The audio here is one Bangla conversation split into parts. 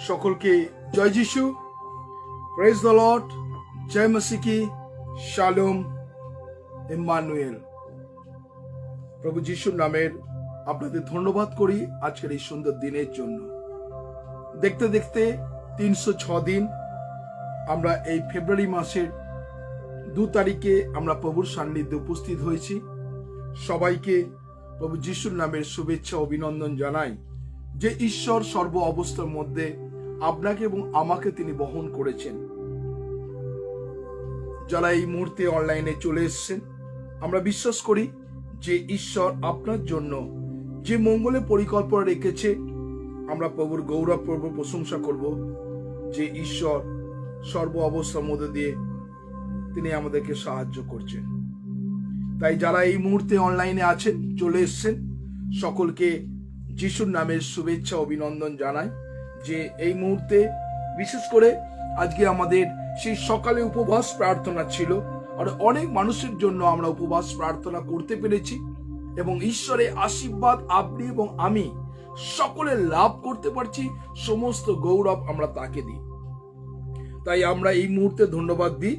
সকলকে জয় যিশু, প্রেজ দ্য লর্ড, জয় মসিকি, শালোম, ইম্মানুয়েল। প্রভু যিশুর নামের আপনাদের ধন্যবাদ করি আজকের এই সুন্দর দিনের জন্য। দেখতে দেখতে 306 দিন আমরা এই ফেব্রুয়ারি মাসের 2 তারিখে আমরা প্রভুর সান্নিধ্যে উপস্থিত হয়েছি। সবাইকে প্রভু যিশুর নামের শুভেচ্ছা অভিনন্দন জানাই যে ঈশ্বর সর্ব অবস্থার মধ্যে আপনাকে এবং আমাকে তিনি বহন করেছেন। যারা এই মুহূর্তে অনলাইনে চলে এসেছেন, আমরা বিশ্বাস করি যে ঈশ্বর আপনার জন্য যে মঙ্গলের পরিকল্পনা রেখেছে, আমরা প্রভুর গৌরব, প্রভুর প্রশংসা করব যে ঈশ্বর সর্ব অবস্থার মধ্যে দিয়ে তিনি আমাদেরকে সাহায্য করছেন। তাই যারা এই মুহূর্তে অনলাইনে আছেন, চলে এসেছেন, সকলকে যিশুর নামের শুভেচ্ছা অভিনন্দন জানাই যে এই মুহূর্তে বিশেষ করে আজকে আমাদের সেই সকালে উপবাস প্রার্থনা ছিল, আর অনেক মানুষের জন্য আমরা উপবাস প্রার্থনা করতে পেরেছি এবং ঈশ্বরের আশীর্বাদ আপনি এবং আমি সকলে লাভ করতে পারছি। সমস্ত গৌরব আমরা তাকে দিই। তাই আমরা এই মুহূর্তে ধন্যবাদ দিই,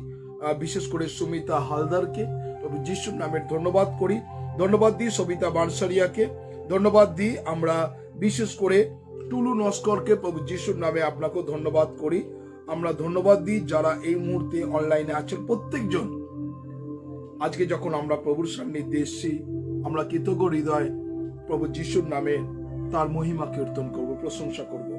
বিশেষ করে সুমিতা হালদারকে প্রভু যিশুর নামের ধন্যবাদ করি। ধন্যবাদ দিই সবিতা বানসারিয়াকে, ধন্যবাদ দিই আমরা বিশেষ করে টুলু নস্করকে, প্রভু যিশুর নামে আপনাকেও ধন্যবাদ করি। আমরা ধন্যবাদ দিই যারা এই মুহূর্তে অনলাইনে আছেন প্রত্যেকজন। আজকে যখন আমরা প্রভুর সান্নিধ্যে এসেছি, আমরা কৃতজ্ঞ হৃদয় প্রভু যিশুর নামে তার মহিমা কীর্তন করব, প্রশংসা করব।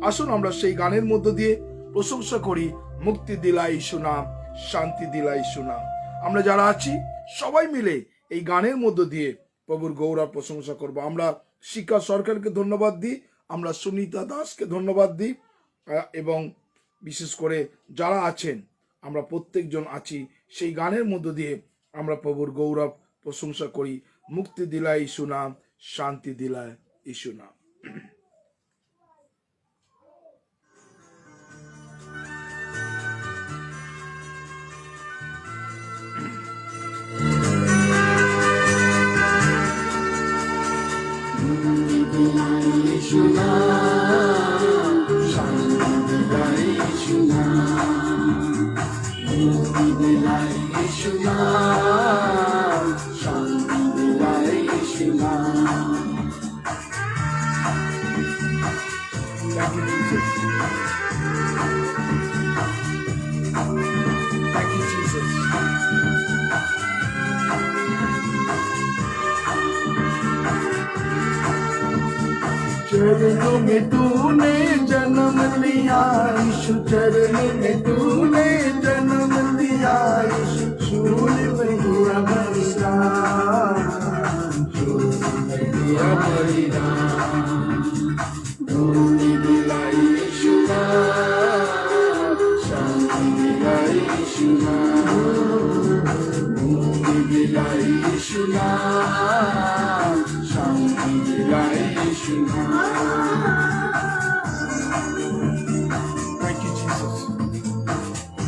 আসুন আমরা সেই গানের মধ্য দিয়ে প্রশংসা করি, মুক্তি দিলা ইসু নাম, শান্তি দিলা ইসু নাম। আমরা যারা আছি সবাই মিলে এই গানের মধ্য দিয়ে প্রভুর গৌরব প্রশংসা করব। আমরা শিক্ষা সরকারকে ধন্যবাদ দিই, আমরা সুনিতা দাসকে ধন্যবাদ দিই এবং বিশেষ করে যারা আছেন আমরা প্রত্যেকজন আছি সেই গানের মধ্য দিয়ে আমরা প্রভুর গৌরব প্রশংসা করি। মুক্তি দিলা ইসু নাম, শান্তি দিলা ইসু নাম। चरणों में तूने जन्म लिया यीशु, चरणों में तूने जन्म लिया यीशु, शून्य में दिया बलिदान, शून्य में दिया बलिदान। मुक्ति दिलाई यीशु नाम, शांति दिलाई यीशु नाम, मुक्ति दिलाई यीशु नाम, शांति दिलाई यीशु नाम। Thank you, Jesus. Thank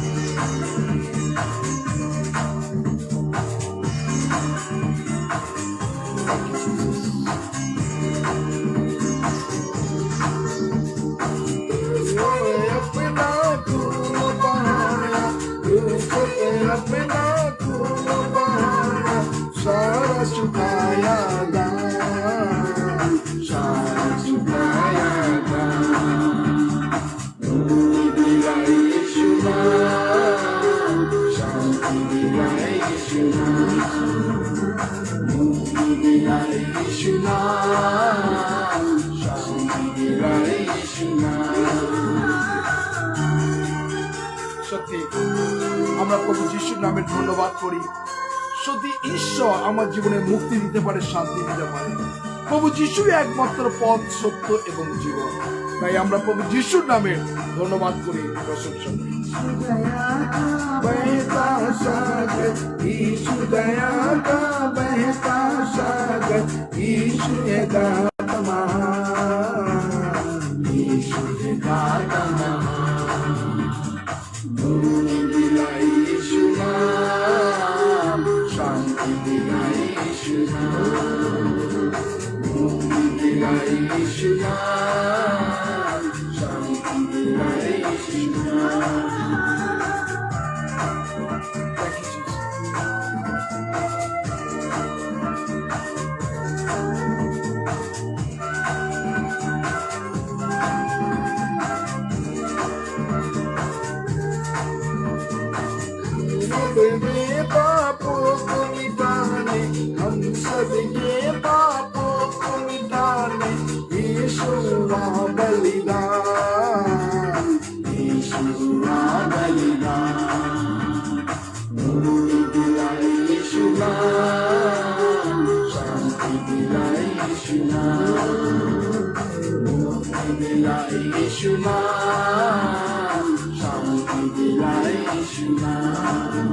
you, Jesus. अपना खून बहाया, अपना खून बहाया, सारा चुकाया दान, सारा चुकाया दान। मुक्ति दिलाई यीशु नाम, शांति दिलाई यीशु नाम, मुक्ति दिलाई यीशु नाम, शांति दिलाई यीशु नाम। সত্যি আমরা প্রভু যিশুর নামে ধন্যবাদ করি। সত্যি ঈশ্বর আমার জীবনে মুক্তি দিতে পারে, শান্তি দিতে পারে। প্রভু যিশুই একমাত্র পথ, সত্য এবং জীবন। তাই আমরা প্রভু যিশুর নামে ধন্যবাদ করি, প্রশংসা করি। बहता सागर यीशु दया का, बहता सागर यीशु है दाता महान, यीशु है दाता महान। मुक्ति दिलाई यीशु नाम, शांति दिलाई यीशु नाम, मुक्ति दिलाई यीशु नाम, शांति के पापों को मिटाने यीशु हुआ बलिदान, यीशु हुआ बलिदान। मुक्ति दिलाई यीशु नाम, शांति दिलाई यीशु नाम, मुक्ति दिलाई यीशु नाम, शांति दिलाई यीशु नाम।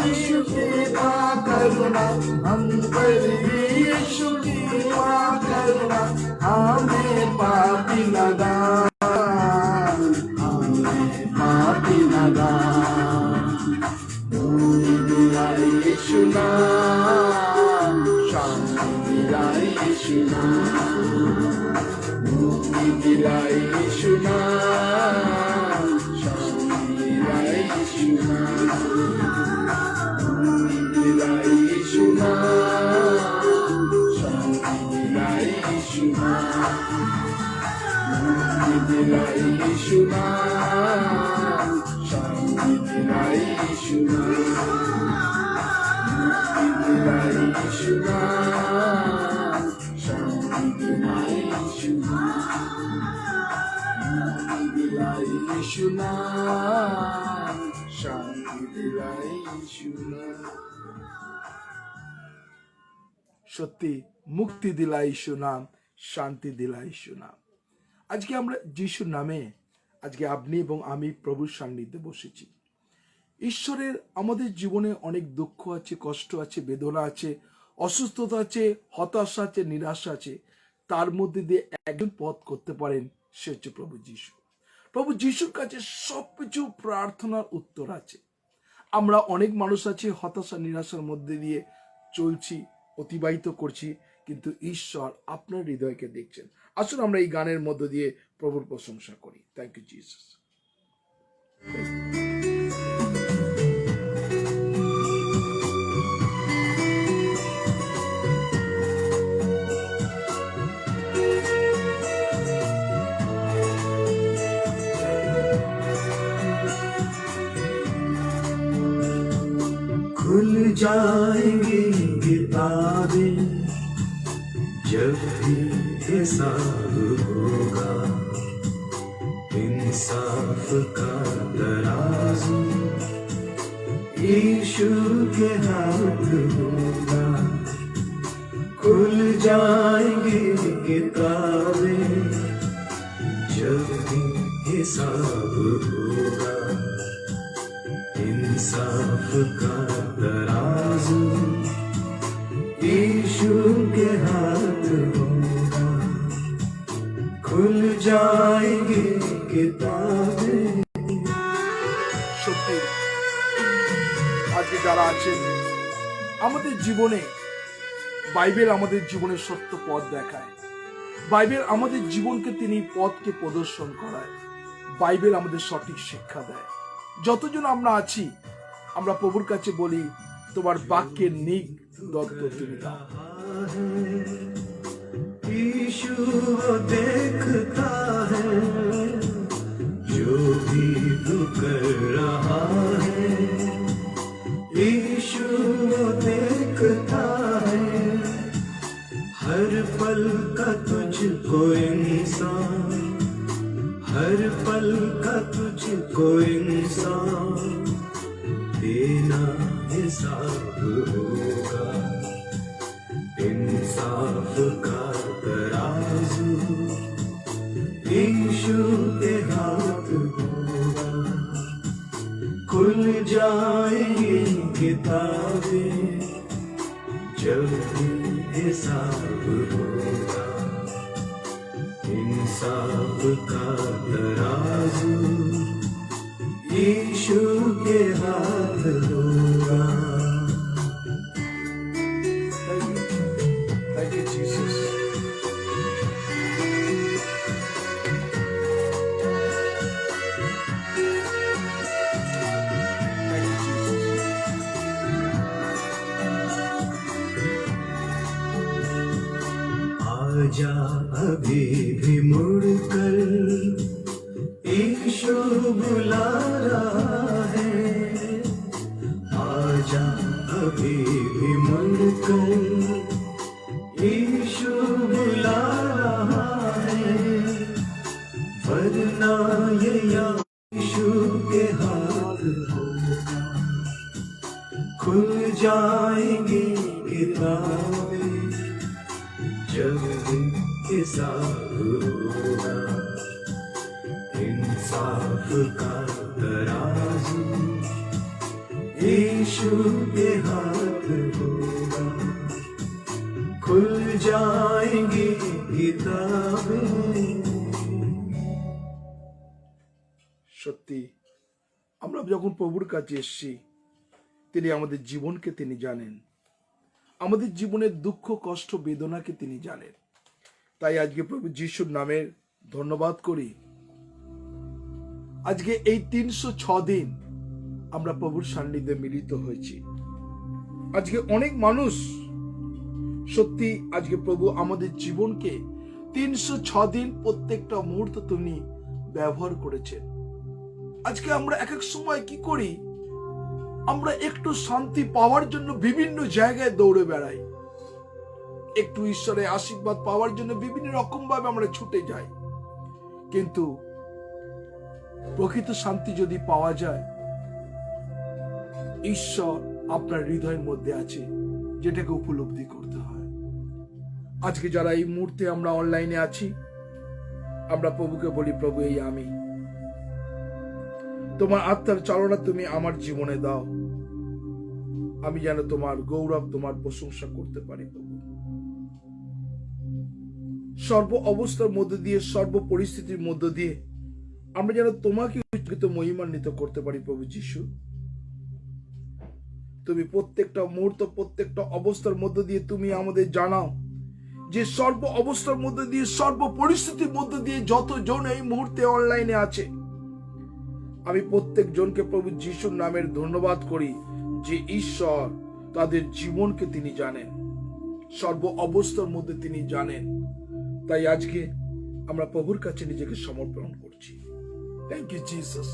यीशु की करुणा हम पर, यीशु की करुणा हमें पापी लगा, हमें पापी लगा। मुक्ति दिलाई यीशु नाम, शांति दिलाई यीशु नाम, मुक्ति दिलाई यीशु नाम, शांति दिलाई यीशु नाम, दिलाई यीशु नाम, शांति दिलाई यीशु नाम, मुक्ति दिलाई यीशु नाम, शांति दिलाई यीशु नाम, मुक्ति दिलाई यीशु नाम, शांति दिलाई यीशु नाम, मुक्ति दिलाई यीशु नाम, शांति दिलाई यीशु नाम। সত্যি মুক্তি দিলাই ইসু নাম, শান্তি দিলাই ইসু নাম। আজকে আমরা যিশুর নামে আজকে আপনি এবং আমি প্রভুর সান্নিধ্যে বসেছি। ঈশ্বরের আমাদের জীবনে অনেক দুঃখ আছে, কষ্ট আছে, বেদনা আছে, অসুস্থতা আছে, হতাশা আছে, নিরাশা আছে। তার মধ্যে দিয়ে একজন পথ করতে পারেন, সে হচ্ছে প্রভু যিশু। প্রভু যিশুর কাছে সবকিছু প্রার্থনার উত্তর আছে। আমরা অনেক মানুষ আছি হতাশা নিরাশার মধ্যে দিয়ে চলছি, অতিবাহিত করছি, কিন্তু ঈশ্বর আপনার হৃদয়কে দেখছেন। আসুন আমরা এই গানের মধ্য দিয়ে প্রভুর প্রশংসা করি। Thank you Jesus. खुल जाएंगी किताबें जब भी हिसाब होगा, इंसाफ का तराजू यीशु के हाथ होगा। खुल जाएंगी किताबें जब भी हिसाब होगा, इंसाफ का तराजू यीशु के हाथ होगा। खुल जाएंगी किताबें। সত্যি আজকে যারা আছেন আমাদের জীবনে, বাইবেল আমাদের জীবনের সত্য পথ দেখায়। বাইবেল আমাদের জীবনকে তিনি পথকে প্রদর্শন করায়। বাইবেল আমাদের সঠিক শিক্ষা দেয়। যতজন আমরা আছি আমরা প্রভুর কাছে বলি, তোমার বাক্যের নিক দত্ত তুমি দাও। यीशु देखता है जो भी तू कर रहा है, यीशु देखता है हर पल का तुझको इंसान, हर पल का तुझको इंसान देना हिसाब होगा। इंसाफ का तराजू यीशु के हाथ होगा। खुल जाएंगी किताबें जब भी हिसाब होगा, इंसाफ का तराजू यीशु के हाथ होगा। Thank you, Jesus. Thank you, Jesus. आजा अभी भी मुड़कर, ईशु बुला रहा है। आजा अभी भी मुड़कर, ईशु बुला रहा है। वरना ये यीशु के हाथ होगा, खुल जाएंगी किताबें जब हिसाब होगा। इंसाफ का तराजू यीशु के हाथ होगा, खुल जाएंगी किताबें। সত্যি আমরা যখন প্রভুর কাছে এসেছি, তিনি আমাদের জীবনকে তিনি জানেন, আমাদের জীবনের দুঃখ কষ্ট বেদনাকে তিনি জানেন। তাই আজকে প্রভু যিশুর নামের ধন্যবাদ করি। আজকে এই 306 দিন আমরা প্রভুর সান্নিধ্যে মিলিত হয়েছি। আজকে অনেক মানুষ সত্যি আজকে প্রভু আমাদের জীবনকে 306 দিন প্রত্যেকটা মুহূর্ত তিনি ব্যবহার করেছেন। আজকে আমরা এক এক সময় কি করি, আমরা একটু শান্তি পাওয়ার জন্য বিভিন্ন জায়গায় দৌড়ে বেড়াই, একটু ঈশ্বরের আশীর্বাদ পাওয়ার জন্য বিভিন্ন রকম ভাবে আমরা ছুটে যাই। কিন্তু প্রকৃত শান্তি যদি পাওয়া যায়, ঈশ্বর আপনার হৃদয়ের মধ্যে আছে, যেটাকে উপলব্ধি করতে হয়। আজকে যারা এই মুহূর্তে আমরা অনলাইনে আছি, আমরা প্রভুকে বলি, প্রভু এই আমি, তোমার আত্মার চালনা তুমি আমার জীবনে দাও, আমি যেন তোমার গৌরব তোমার প্রশংসা করতে পারি। প্রভু সর্ব অবস্থার মধ্যে দিয়ে, সর্ব পরিস্থিতির মধ্যে দিয়ে আমরা যেন তোমাকে মহিমান্বিত করতে পারি। প্রভু যিশু, তুমি প্রত্যেকটা মুহূর্ত প্রত্যেকটা অবস্থার মধ্যে দিয়ে তুমি আমাদের জানাও যে সর্ব অবস্থার মধ্যে দিয়ে, সর্ব পরিস্থিতির মধ্যে দিয়ে যতজন এই মুহূর্তে অনলাইনে আছে, আমি প্রত্যেক জনকে প্রভু যিশুর নামের ধন্যবাদ করি যে ঈশ্বর তাদের জীবনকে তিনি জানেন, সর্ব অবস্থার মধ্যে তিনি জানেন। তাই আজকে আমরা প্রভুর কাছে নিজেকে সমর্পণ করছি। Thank you Jesus,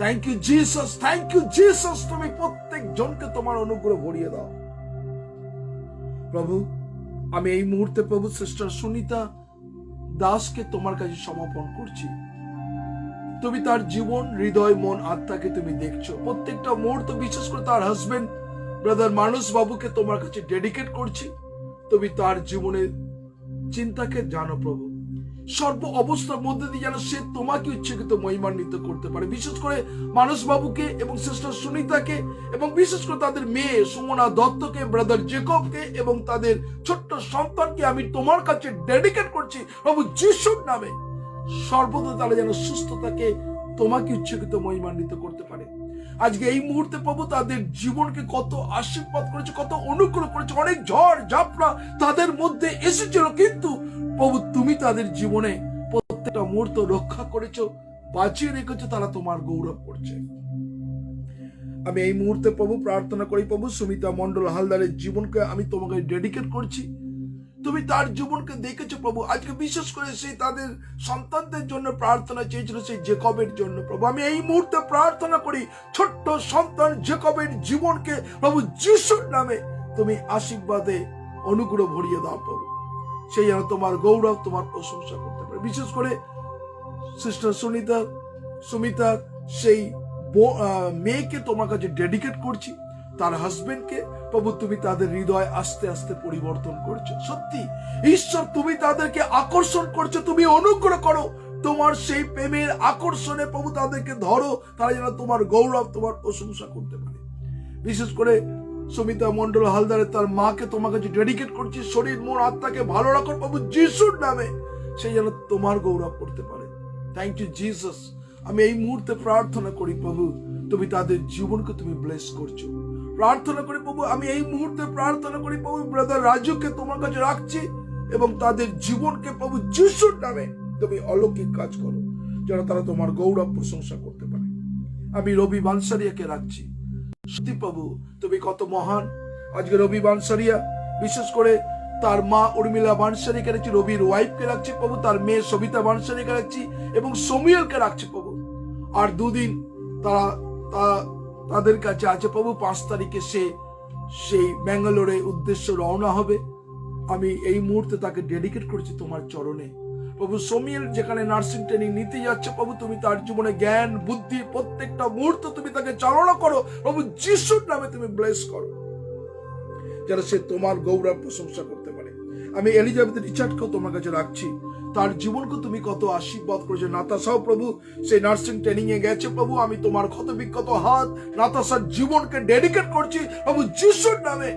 thank you Jesus, thank you Jesus. তুমি প্রত্যেক জনকে তোমার অনুগ্রহ ভরিয়ে দাও প্রভু। আমি এই মুহূর্তে প্রভু সিস্টার সুনিতা দাসকে তোমার কাছে সমর্পণ করছি। তুমি তার জীবন, হৃদয়, মন, আত্মাকে তুমি দেখছো। প্রত্যেকটা মুহূর্ত, বিশেষ করে তার হাজবেন্ড ব্রাদার মানস বাবুকে তোমার কাছে ডেডিকেট করছি। তুমি তার জীবনের চিন্তাকে জানো প্রভু, সর্ব অবস্থার মধ্যে দিয়ে যেন সে তোমাকে ইচ্ছাকৃত মহিমান্বিত করতে পারে। বিশেষ করে মানস বাবুকে এবং সিস্টার সুনিতাকে এবং বিশেষ করে তাদের মেয়ে সুমনা দত্তকে, ব্রাদার জেকবকে এবং তাদের ছোট্ট সন্তানকে আমি তোমার কাছে ডেডিকেট করছি প্রভু যিশুর নামে। সর্বদা তারা যেন সুস্থ থাকে, তোমাকে ইচ্ছাকৃত মহিমান্বিত করতে পারে। আজকে এই মুহূর্তে প্রভু তাদের জীবনকে কত আশীর্বাদ করেছে, কত অনুগ্রহ করেছে। অনেক ঝড় ঝাপটা তাদের মধ্যে এসেছিল, কিন্তু প্রভু তুমি তাদের জীবনে প্রত্যেকটা মুহূর্ত রক্ষা করেছো, বাঁচিয়ে রেখেছো। তারা তোমার গৌরব করছে। আমি এই মুহূর্তে প্রভু প্রার্থনা করি, প্রভু সুমিতা মন্ডল হালদারের জীবনকে আমি তোমাকে ডেডিকেট করছি। তুমি তার জীবনকে দেখেছো প্রভু। আজকে বিশেষ করে সেই তাদের সন্তানদের জন্য প্রার্থনা চেয়েছিল, সেই জেকবের জন্য প্রভু। আমি এই মুহূর্তে প্রার্থনা করি ছোট্ট সন্তান জেকবের জীবনকে প্রভু যিশুর নামে তুমি আশীর্বাদে অনুগ্রহ ভরিয়ে দাও প্রভু। সেই যেন তোমার গৌরব তোমার প্রশংসা করতে পারে। বিশেষ করে সিস্টার সুমিতা সেই মেয়েকে তোমার কাছে ডেডিকেট করছি, তার হাজবেন্ডকে প্রভু তুমি তাদের হৃদয় আস্তে আস্তে পরিবর্তন করছো। সত্যি ঈশ্বর তুমি তাদেরকে আকর্ষণ করছো, তুমি অনুগ্রহ করো তোমার সেই প্রেমের আকর্ষণে প্রভু তাদেরকে ধরো, তারা যেন তোমার গৌরব তোমার প্রশংসা করতে পারে। বিশেষ করে সুমিতা মন্ডল হালদারের তার মাকে তোমার কাছে ডেডিকেট করছি, শরীর মন আত্মাকে ভালো রাখো প্রভু যিশুর নামে, সেই যেন তোমার গৌরব করতে পারে। Thank you Jesus. আমি এই মুহূর্তে প্রার্থনা করি প্রভু তুমি তাদের জীবনকে তুমি ব্লেস করছো। প্রার্থনা করি প্রভু, আমি এই মুহূর্তে প্রার্থনা করি প্রভু ব্রাদার রাজুকে তোমার কাছে রাখছি এবং তাদের জীবনকে প্রভু যিশুর নামে তুমি অলৌকিক কাজ করো, যেন তারা তোমার গৌরব প্রশংসা করতে পারে। আমি রবি বানসারিয়াকে রাখছি। সত্যি প্রভু তুমি কত মহান। আজকে রবি বানসারিয়া বিশেষ করে তার মা উর্মিলা বানসারীকে রাখছি, রবির ওয়াইফকে রাখছি প্রভু, তার মেয়ে সবিতা বানসারীকে রাখছি এবং সমীয়লকে রাখছি প্রভু। আর দুদিন তাদের কাছে আছে প্রভু, 5 তারিখে সেই ব্যাঙ্গালোরে উদ্দেশ্য রওনা হবে। আমি এই মুহূর্তে তাকে ডেডিকেট করছি তোমার চরণে প্রভু। সমীর যেখানে নার্সিং ট্রেনিং নিতে যাচ্ছে প্রভু, তুমি তার জীবনে জ্ঞান বুদ্ধি প্রত্যেকটা মুহূর্ত তুমি তাকে চালনা করো প্রভু, যিশুর নামে তুমি ব্লেস করো, যেন সে তোমার গৌরব প্রশংসা করতে পারে। আমি এলিজাবেথ রিচার্ডকেও তোমার কাছে রাখছি, তার জীবনকে তুমি কত আশীর্বাদ করেছো। নাতাশাও প্রভু সেই নার্সিং ট্রেনিং এ গেছে প্রভু, আমি তোমার ক্ষত বিক্ষত হাত নাতাশার জীবনকে ডেডিকেট করছি প্রভু, যিশুর নামে।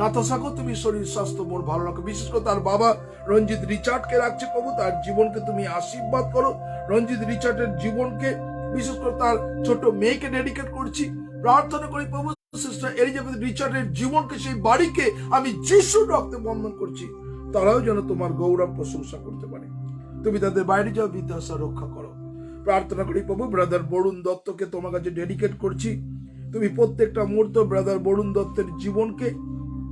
নাতাশাকেও তুমি শরীর স্বাস্থ্য মন ভালো রাখো, বিশেষ করে তার বাবা রঞ্জিত রিচার্ডকে রাখছে প্রভু, তার জীবনকে তুমি আশীর্বাদ করো। রঞ্জিত রিচার্ডের জীবনকে, বিশেষ করে তার ছোট মেয়েকে ডেডিকেট করছি, প্রার্থনা করি প্রভু সিস্টার এলিজাবেথ রিচার্ডের জীবনকে, সেই বাড়িকে আমি যিশুর রক্তে বন্ধন করছি, তারাও যেন তোমার গৌরব প্রশংসা করতে পারে। তুমি তাদের বাইরে যাও, বিদ্যাশা রক্ষা করো। প্রার্থনা করি প্রভু ব্রাদার বরুণ দত্তকে তোমার কাছে ডেডিকেট করছি, তুমি প্রত্যেকটা মুহূর্ত ব্রাদার বরুণ দত্তের জীবনকে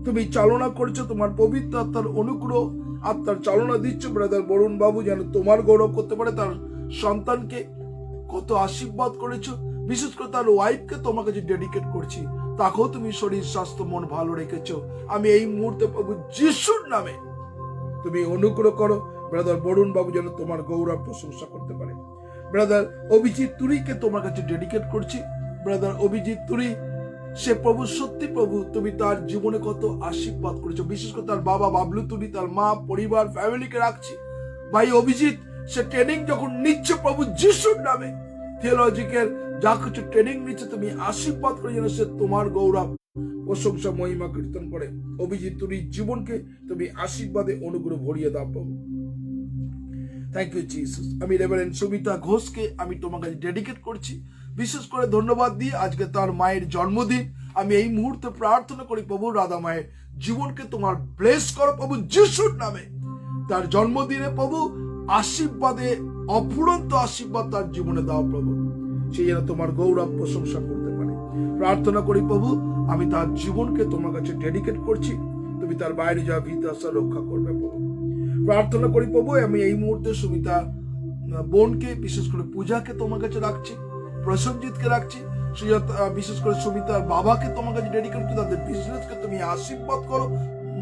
তুমি চালনা করছো, তোমার পবিত্র আত্মার অনুগ্রহ আত্মার চালনা দিচ্ছ। ব্রাদার বরুণ বাবু যেন তোমার গৌরব করতে পারে, তার সন্তানকে কত আশীর্বাদ করেছো, বিশেষ করে তার ওয়াইফকে তোমার কাছে ডেডিকেট করছি, তাকেও তুমি শরীর স্বাস্থ্য মন ভালো রেখেছো। আমি এই মুহূর্তে প্রভু যিশুর নামে তুমি অনুগ্রহ করো, ব্রাদার বরুণ বাবু যেন তোমার গৌরব প্রশংসা করতে পারে। ব্রাদার অভিজিৎ তুরিকে তোমার কাছে ডেডিকেট করছি। ব্রাদার অভিজিৎ তুরি, সে প্রভু সত্যি প্রভু তুমি তার জীবনে কত আশীর্বাদ করেছো, বিশেষ করে তার বাবা বাবলু তুরি, তার মা, পরিবার, ফ্যামিলিকে রাখছি। ভাই অভিজিৎ সে ট্রেনিং যখন নিচ্ছে প্রভু যিশুর নামে, থিওলজিক্যাল যা কিছু ট্রেনিং নিচ্ছে, তুমি আশীর্বাদ করে যেন সে তোমার গৌরব প্রশংসা মহিমা কীর্তন করে। অভিজিৎ তুরির জীবনকে তুমি আশীর্বাদে অনুগ্রহ ভরিয়ে দাও প্রভু। Thank you Jesus. আমি রেভারেন্ড সুমিতা ঘোষকে আমি তোমার কাছে ডেডিকেট করছি, বিশেষ করে ধন্যবাদ দিয়ে আজকে তার মায়ের জন্মদিন। আমি এই মুহূর্তে প্রার্থনা করি প্রভু রাধা মায়ের জীবনকে তোমার ব্লেস করো প্রভু যিশুর নামে। তার জন্মদিনে প্রভু আশীর্বাদে অফুরন্ত আশীর্বাদ তার জীবনে দাও প্রভু, সে যেন তোমার গৌরব প্রশংসা করতে পারে। প্রার্থনা করি প্রভু আমি তার জীবনকে তোমার কাছে ডেডিকেট করছি, তুমি তার বাইরে যাওয়া বিদ্যাশা রক্ষা করবে প্রভু। প্রার্থনা করি প্রভু আমি এই মুহূর্তে সুমিতা বোনকে, বিশেষ করে পূজাকে তোমার কাছে রাখছি, প্রসঞ্জিতকে রাখছি, বিশেষ করে সুমিতার বাবাকে তোমার কাছে ডেডিকেট করছি, তাদের বিজনেসকে তুমি আশীর্বাদ করো,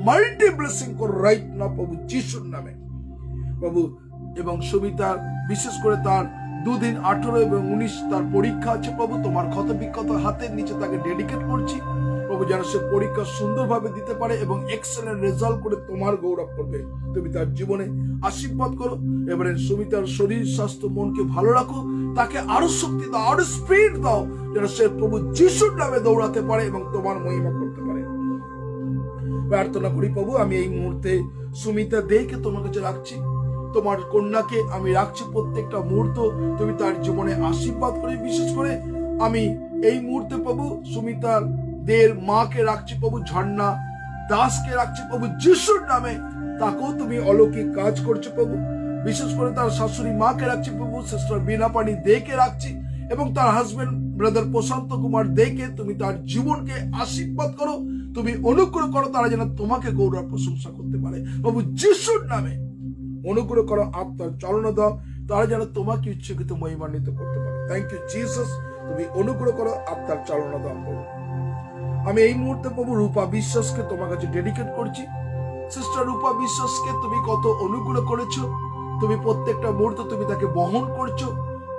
মাল্টি ব্লেসিং করো রাইট না প্রভু যিশুর নামে প্রভু। এবং সুমিতার বিশেষ করে তার 2 দিন 18 এবং 19 তার পরীক্ষা আছে প্রভু, তোমার ক্ষত বিক্ষত হাতের নিচে তাকে ডেডিকেট করছি প্রভু, যেন সে পরীক্ষা সুন্দরভাবে দিতে পারে এবং এক্সেলেন্ট রেজাল্ট করে তোমার গৌরব করবে। তুমি তার জীবনে আশীর্বাদ করো। এবারে সুমিতার শরীর স্বাস্থ্য মনকে ভালো রাখো, তাকে আরো শক্তি দাও, আরো স্পিড দাও, যেন সে প্রভু যিশুর নামে দৌড়াতে পারে এবং তোমার মহিমা করতে পারে। প্রার্থনা করি প্রভু আমি এই মুহূর্তে সুমিতা দেকে তোমার কাছে রাখছি, তোমার কন্যাকে আমি রাখছি, প্রত্যেকটা মুহূর্ত তুমি তার জীবনে আশীর্বাদ করে। বিশেষ করে আমি এই মুহূর্তে প্রভু সুমিতার দের মাকে রাখছি প্রভু, ঝর্ণা দাসকে রাখছি প্রভু যিশুর নামে, তাকেও তুমি অলৌকিক কাজ করছো প্রভু। বিশেষ করে তার শাশুড়ি মাকে রাখছি প্রভু, সিস্টার বীণাপাণি দেকে রাখছি এবং তার হাজবেন্ড ব্রাদার প্রশান্ত কুমার দেকে তুমি তার জীবনকে আশীর্বাদ করো, তুমি অনুগ্রহ করো, তারা যেন তোমাকে গৌরব প্রশংসা করতে পারে প্রভু যিশুর নামে। অনুগ্রহ করো, আত্মার চালনা দাও, তারা যেন তোমাকে ইচ্ছাকৃত মহিমান্বিত করতে পারে। Thank you Jesus. তুমি অনুগ্রহ করো, আত্মার চালনা দাও প্রভু। আমি এই মুহূর্তে প্রভু রূপা বিশ্বাসকে তোমার কাছে ডেডিকেট করছি। সিস্টার রূপা বিশ্বাসকে তুমি কত অনুগ্রহ করেছো, তুমি প্রত্যেকটা মুহূর্তে তুমি তাকে বহন করছো।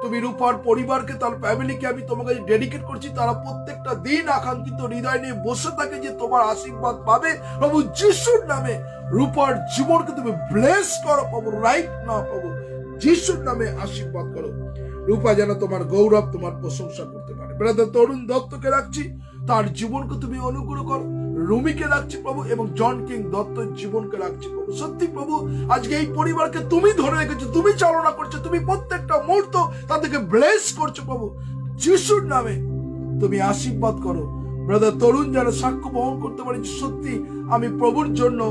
তুমি রূপার পরিবারকে, তার ফ্যামিলিকে আমি তোমার কাছে ডেডিকেট করছি, তারা প্রত্যেকটা দিন আকাঙ্ক্ষিত হৃদয় নিয়ে বসে থাকে যে তোমার আশীর্বাদ পাবে প্রভু যিশুর নামে। রূপার জীবনকে তুমি ব্লেস করো প্রভু রাইট না প্রভু যিশুর নামে আশীর্বাদ করো। রূপা যেন তোমার গৌরব তোমার প্রশংসা করতে পারে। ব্রাদার তরুণ দত্তকে রাখছি, তার জীবনকে তুমি অনুগ্রহ করো। রুমিকে রাখছি প্রভু এবং জন কিং দত্তর জীবনকে রাখছি প্রভু। সত্যি প্রভু আজকে এই পরিবারকে তুমি ধরে রেখেছো, তুমি চালনা করছো, তুমি প্রত্যেকটা মুহূর্ত তাদেরকে ব্লেস করছো প্রভু যিশুর নামে। তুমি আশীর্বাদ করো। ব্রাদার তরুণ যেন সাক্ষ্য বহন করতে পারে সত্যি আমি প্রভুর জন্য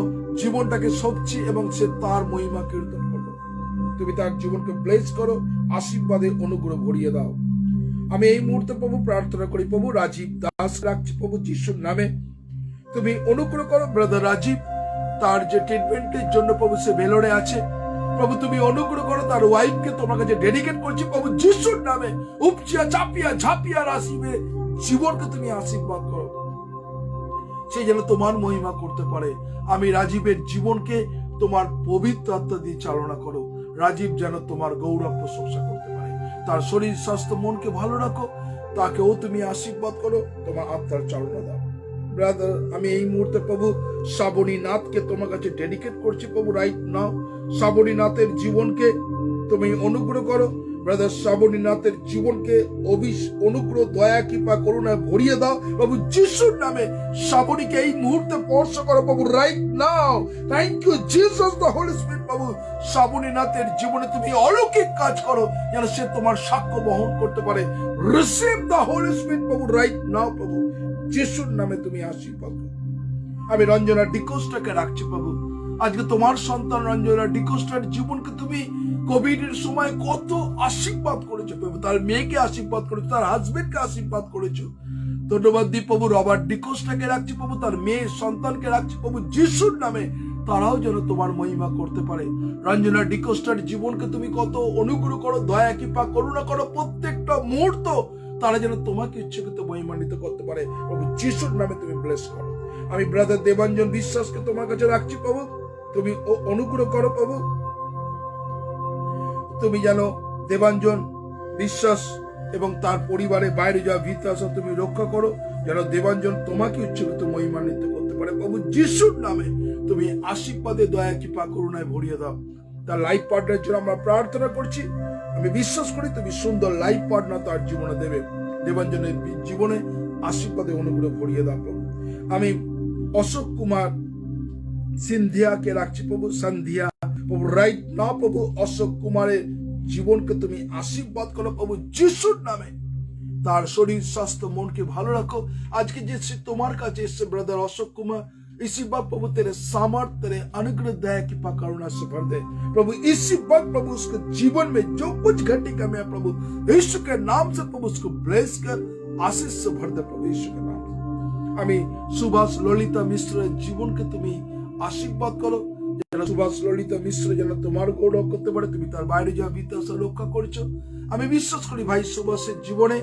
জীবনটাকে সচ্ছি এবং সে তার মহিমা কীর্তন করবো। তুমি তার জীবনকে ব্লেস করো, আশীর্বাদে অনুগ্রহ ভরিয়ে দাও। আমি এই মুহূর্তে প্রভু প্রার্থনা করি প্রভু রাজীব দাস রাখছি প্রভু যিশুর নামে, তুমি অনুগ্রহ করো। ব্রাদার রাজীব তার যে ট্রিটমেন্টের জন্য প্রভু সে ভেলোরে আছে, প্রভু তুমি অনুগ্রহ করো, তার ওয়াইফকে তোমার কাছে ডেডিকেট করছি প্রভু যিশুর নামে। উপচিয়া চাপিয়া ঝাঁপিয়া রাশিবে জীবনকে তুমি আশীর্বাদ করো, সে যেন তোমার মহিমা করতে পারে। আমি রাজীবের জীবনকে তোমার পবিত্র আত্মা দিয়ে চালনা করো, রাজীব যেন তোমার গৌরব প্রশংসা করতে পারে। তার শরীর স্বাস্থ্য মনকে ভালো রাখো, তাকেও তুমি আশীর্বাদ করো, তোমার আত্মার চালনা দাও। ব্রাদার, আমি এই মুহূর্তে প্রভু শ্রাবণী নাথকে তোমার কাছে ডেডিকেট করছি প্রভু রাইট নাও। শ্রাবণী নাথের জীবনকে তুমি অনুগ্রহ করো। ব্রাদার শ্রাবণী নাথের জীবনকে অনুগ্রহ দয়া কৃপা করুণায় ভরিয়ে দাও প্রভু যিশুর নামে। শ্রাবণীকে এই মুহূর্তে স্পর্শ করো প্রভু right now. Thank you Jesus the holy spirit. প্রভু শ্রাবণী নাথের জীবনে তুমি অলৌকিক কাজ করো, যেন সে তোমার সাক্ষ্য বহন করতে পারে। রিসিভ দ্য হোলি স্পিরিট প্রভু রাইট নাও। প্রভু যিশুর নামে তুমি আশীর্বাদ করো। আমি রঞ্জনা ডিকোস্টাকে রাখছি প্রভু। আজকে তোমার সন্তান রঞ্জনা ডিকোস্টার জীবনকে তুমি কোভিড এর সময় কত আশীর্বাদ করেছো প্রভু, তার মেয়েকে আশীর্বাদ করেছো, তার হাজবেন্ডকে আশীর্বাদ করেছো। ধন্যবাদ দিই প্রভু। রবার্ট ডিকোস্টাকে রাখছি প্রভু, তার মেয়ে সন্তানকে রাখছি প্রভু যিশুর নামে, তারাও যেন তোমার মহিমা করতে পারে। রঞ্জনা ডিকোস্টার জীবনকে তুমি কত অনুগ্রহ করো, দয়া কৃপা করুণা করো, প্রত্যেকটা মুহূর্ত তারা যেন তোমাকে ইচ্ছাকৃত মহিমান্বিত করতে পারে প্রভু যিশুর নামে তুমি ব্লেস করো। আমি ব্রাদার দেবাঞ্জন বিশ্বাসকে তোমার কাছে রাখছি প্রভু, তুমি অনুগ্রহ করো প্রভু। তুমি যেন দেবাঞ্জন বিশ্বাস এবং তার পরিবারের বাইরে যাওয়া ভিতাস তুমি রক্ষা করো, যেন দেবাঞ্জন তোমাকে উচ্চরিত মহিমান্বিত করতে পারে প্রভু যিশুর নামে। তুমি আশীর্বাদে দয়া কৃপা করুণায় ভরিয়ে দাও। তার লাইফ পার্টনারের জন্য আমরা প্রার্থনা করছি। আমি বিশ্বাস করি তুমি সুন্দর লাইফ পার্টনার তার জীবনে দেবে। দেবাঞ্জনের জীবনে আশীর্বাদে অনুগ্রহ ভরিয়ে দাও প্রভু। আমি অশোক কুমার সিন্ধিয়াকে রাখছি প্রভু, সন্ধিয়া প্রভু রাইট নাও। প্রভু অশোক কুমারের জীবনকে তুমি আশীর্বাদ করো প্রভু যিশুর নামে। তার শরীর স্বাস্থ্য মনকে ভালো রাখো। আজকে যে তোমার কাছে এসছে ब्रदर अशोक कुमार, इसी बात प्रभु तेरे सामर्थ तेरे अनुग्रह दया की करुणा से भर दे प्रभु। इसी बात प्रभु उसके जीवन में जो कुछ घटी कमी है प्रभु यीशु के नाम से प्रभु उसको ब्लेस कर आशीष से भर दे प्रभु यीशु के नाम से। আমি সুভাষ ললিতা মিশ্রের জীবনকে তুমি আশীর্বাদ করো, যেন সুভাষ ললিতা মিশ্র যেন তোমার গৌরব করতে পারে। তুমি তার বাইরে যাওয়া বিদ্যাসা রক্ষা করছো। আমি বিশ্বাস করি ভাই সুভাষের জীবনে,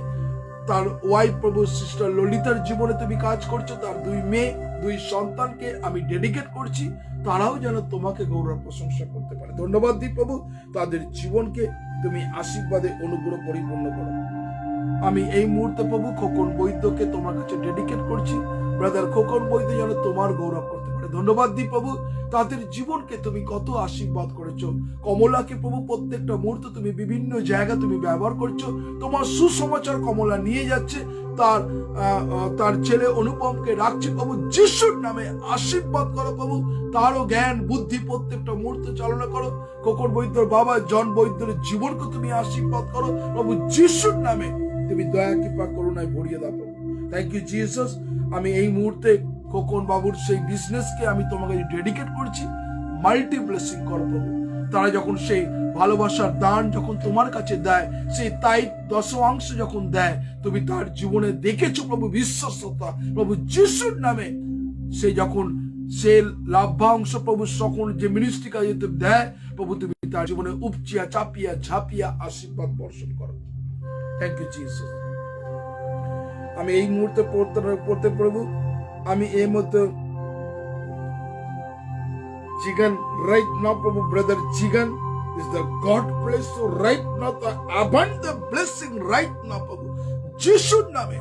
তার ওয়াইফ প্রভু সিস্টার ললিতার জীবনে তুমি কাজ করছো। তার দুই মেয়ে দুই সন্তানকে আমি ডেডিকেট করছি, তারাও যেন তোমাকে গৌরব প্রশংসা করতে পারে। ধন্যবাদ দিই প্রভু, তাদের জীবনকে তুমি আশীর্বাদে অনুগ্রহ পরিপূর্ণ করো। আমি এই মুহূর্তে প্রভু খোকন বৈদ্যকে তোমার কাছে ডেডিকেট করছি। ব্রাদার খোকন বৈদ্য যেন তোমার গৌরব করতে পারে। ধন্যবাদ দিই প্রভু, তাদের জীবনকে তুমি কত আশীর্বাদ করেছো। কমলাকে প্রভু প্রত্যেকটা মুহূর্তে তুমি বিভিন্ন জায়গা তুমি ব্যবহার করছো। তোমার সুসমাচার কমলা নিয়ে যাচ্ছে। তার ছেলে অনুপমকে রাখছি প্রভু যিশুর নামে। আশীর্বাদ করো প্রভু, তারও জ্ঞান বুদ্ধি প্রত্যেকটা মুহূর্তে চালনা করো। খোকন বৈদ্যর বাবা জন বৈদ্যর জীবনকে তুমি আশীর্বাদ করো প্রভু যিশুর নামে। তুমি দয়া কৃপা করুণায় ভরিয়ে দাও প্রভু। Thank you Jesus. আমি এই মুহূর্তে খোকন বাবুর সেই বিজনেসকে আমি তোমাকে ডেডিকেট করছি। মাল্টি ব্লেসিং করো প্রভু। তারা যখন সেই ভালোবাসার দান যখন তোমার কাছে দেয়, সেই তাই দশমাংশ যখন দেয়, তুমি তার জীবনে দেখেছো প্রভু বিশ্বস্ততা প্রভু যিশুর নামে। সে যখন সে লাভ্যাংশ প্রভু সকল যে মিনিস্ট্রি কাজে দেয় প্রভু, তুমি তার জীবনে উপচিয়া চাপিয়া ঝাঁপিয়া আশীর্বাদ বর্ষণ করো। Thank you Jesus. আমি এই মুহূর্তে পড়তে প্রভু, আমি এই মধ্যে জিগান রাইট নাও প্রভু। Brother Jigan is the God bless you right now, the abundant blessing right now প্রভু যিশুর নামে।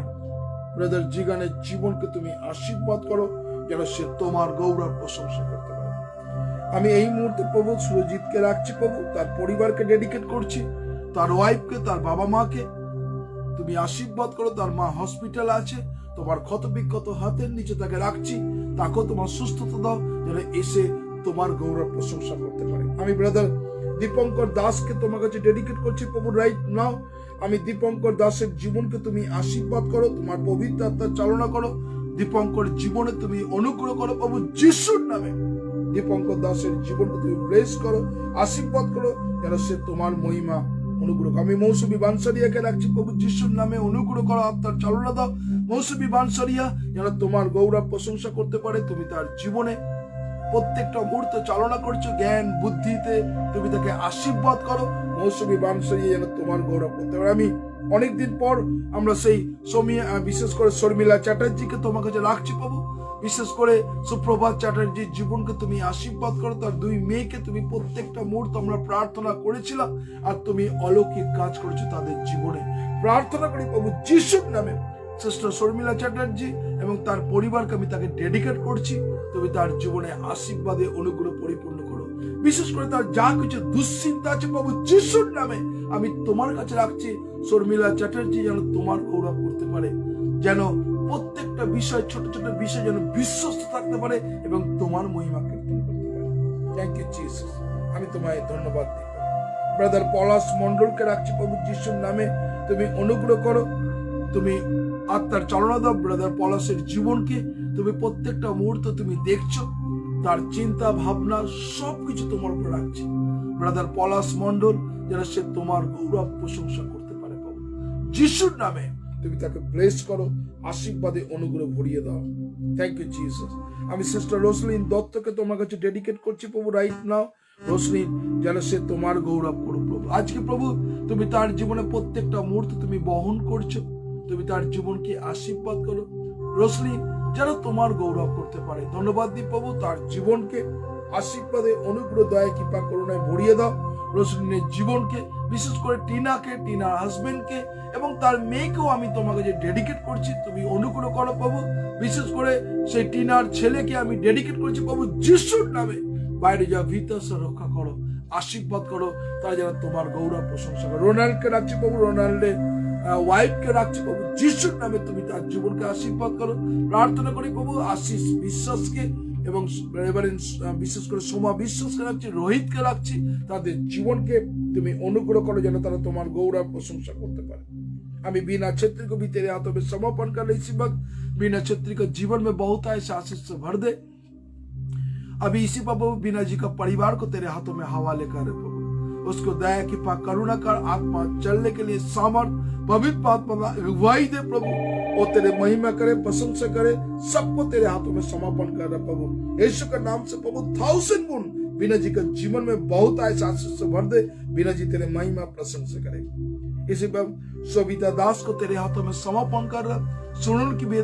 ব্রাদার জিগানের জীবনকে তুমি আশীর্বাদ করো, যেন সে তোমার গৌরব প্রশংসা করতে পারে। আমি এই মুহূর্তে প্রভু সুরজিৎকে রাখছি প্রভু, তার পরিবারকে ডেডিকেট করছি। তার ওয়াইফকে, তার বাবা মাকে তুমি আশীর্বাদ করো। তার মা হসপিটাল আছে, তোমার ক্ষত বিক্ষত হাতের নিচে তাকে রাখছি। তাকেও তোমার সুস্থতা দাও, যেন এসে তোমার গৌরব প্রশংসা করতে পারে। আমি ব্রাদার দীপঙ্কর দাসকে তোমার কাছে ডেডিকেট করছি প্রভু রাইট নাও। আমি দীপঙ্কর দাসের জীবনকে তুমি আশীর্বাদ করো, তোমার পবিত্র আত্মার চালনা করো। দীপঙ্কর জীবনে তুমি অনুগ্রহ করো প্রভু যিশুর নামে। দীপঙ্কর দাসের জীবনকে তুমি ব্লেস করো, আশীর্বাদ করো, যেন সে তোমার মহিমা অনুগ্রহ। আমি মৌসুমী বানসারিয়াকে রাখছি প্রভু যিশুর নামে। অনুগ্রহ করো, আত্মার চালনা দাও। মৌসুমী বানসারিয়া যেন তোমার গৌরব প্রশংসা করতে পারে। তুমি তার জীবনে প্রত্যেকটা মুহূর্ত চালনা করছো, জ্ঞান বুদ্ধিতে তুমি তাকে আশীর্বাদ করো। মৌসুমী বানসরিয়ে যেন তোমার গৌরব করতে পারে। আমি অনেকদিন পর আমরা সেই বিশেষ করে শর্মিলা চ্যাটার্জিকে তোমার কাছে রাখছি প্রভু। বিশেষ করে সুপ্রভাত চ্যাটার্জির জীবনকে তুমি আশীর্বাদ করো, তার 2 মেয়েকে তুমি প্রত্যেকটা মুহূর্ত আমরা প্রার্থনা করেছিলাম, আর তুমি অলৌকিক কাজ করেছো তাদের জীবনে। প্রার্থনা করি প্রভু যিশুর নামে সিস্টার শর্মিলা চ্যাটার্জি এবং তার পরিবারকে আমি তাকে ডেডিকেট করছি। তুমি তার জীবনে আশীর্বাদে অনুগ্রহ পরিপূর্ণ করো। বিশেষ করে তার যা কিছু দুশ্চিন্তা আছে প্রভু যিশুর নামে আমি তোমার কাছে রাখছি। শর্মিলা চ্যাটার্জি যেন তোমার গৌরব করতে পারে, যেন প্রত্যেকটা বিষয়, ছোট ছোট বিষয় যেন বিশ্বস্ত থাকতে পারে এবং তোমার মহিমা কীর্তন করতে পারে। থ্যাংক ইউ জিসাস, আমি তোমায় ধন্যবাদ দিই। ব্রাদার পলাশ মন্ডলকে রাখছি প্রভু যিশুর নামে, তুমি অনুগ্রহ করো, তুমি আত্মার চালনা দাও। ব্রাদার পলাশের জীবনকে তুমি প্রত্যেকটা মুহূর্ত তুমি দেখছো, তার চিন্তা ভাবনা সবকিছু তোমার উপর রাখছি। ব্রাদার পলাশ মন্ডল যেন সে তোমার গৌরব প্রশংসা করতে পারে প্রভু যিশুর নামে। তুমি তাকে ব্লেস করো, আশীর্বাদে অনুগ্রহ ভরিয়ে দাও। Thank you Jesus. আমি সিস্টার রোসলিন দত্তকে তোমার কাছে ডেডিকেট করছি প্রভু রাইট নাও। রোসলিন যেন সে তোমার গৌরব করো প্রভু। আজকে প্রভু তুমি তার জীবনে প্রত্যেকটা মুহূর্ত তুমি বহন করছো, তুমি তার জীবনকে আশীর্বাদ করো। রোসলিন যেন তোমার গৌরব করতে পারে। ধন্যবাদ দিই প্রভু, তার জীবনকে আশীর্বাদে অনুগ্রহ দয়া কৃপা করুণায় ভরিয়ে দাও। রোসলিনের জীবনকে, বিশেষ করে টিনাকে, টিনার হাজবেন্ডকে এবং তার মেয়েকেও আমি তোমাকে যে ডেডিকেট করছি, তুমি অনুগ্রহ করো প্রভু। বিশেষ করে সেই টিনার ছেলেকে আমি ডেডিকেট করছি প্রভু যিশুর নামে। বাইরে যা ভিতরে রক্ষা করো, আশীর্বাদ করো, তারা যেন তোমার গৌরব প্রশংসা করো। রোনাল্ডকে রাখছি প্রভু, রোনাল্ডের ওয়াইফকে রাখছি প্রভু যিশুর নামে, তুমি তার জীবনকে আশীর্বাদ করো। প্রার্থনা করি প্রভু আশিস বিশ্বাসকে এবং বিশেষ করে সোমা বিশ্বাসকে রাখছি, রোহিতকে রাখছি, তাদের জীবনকে তুমি অনুগ্রহ করো যেন তারা তোমার গৌরব প্রশংসা করতে পারে। আমি बीना छेत्री को भी तेरे हाथों में समर्पण कर रही इसी वक्त। बीना छेत्री का जीवन में बहुत ऐसे आशीष से भर दे। अभी इसी प्रभु बीना जी का परिवार को तेरे हाथों में हवाले कर प्रभु, उसको दया कृपा करुणा कर, आत्मा चलने के लिए सामर्थ, पवित्र आत्मा का अगुवाई दे प्रभु। वो तेरे महिमा करे, प्रशंसा करे, सबको तेरे हाथों में समर्पण कर रहे प्रभु यीशु के नाम से प्रभु। 1000 गुण बीना जी के जीवन में बहुत ऐसे आशीष से भर दे। बीना जी तेरे महिमा प्रशंसा करे। इसी पर सविता दास को तेरे हाथों में समर्पण कर रहा, सुनन की भी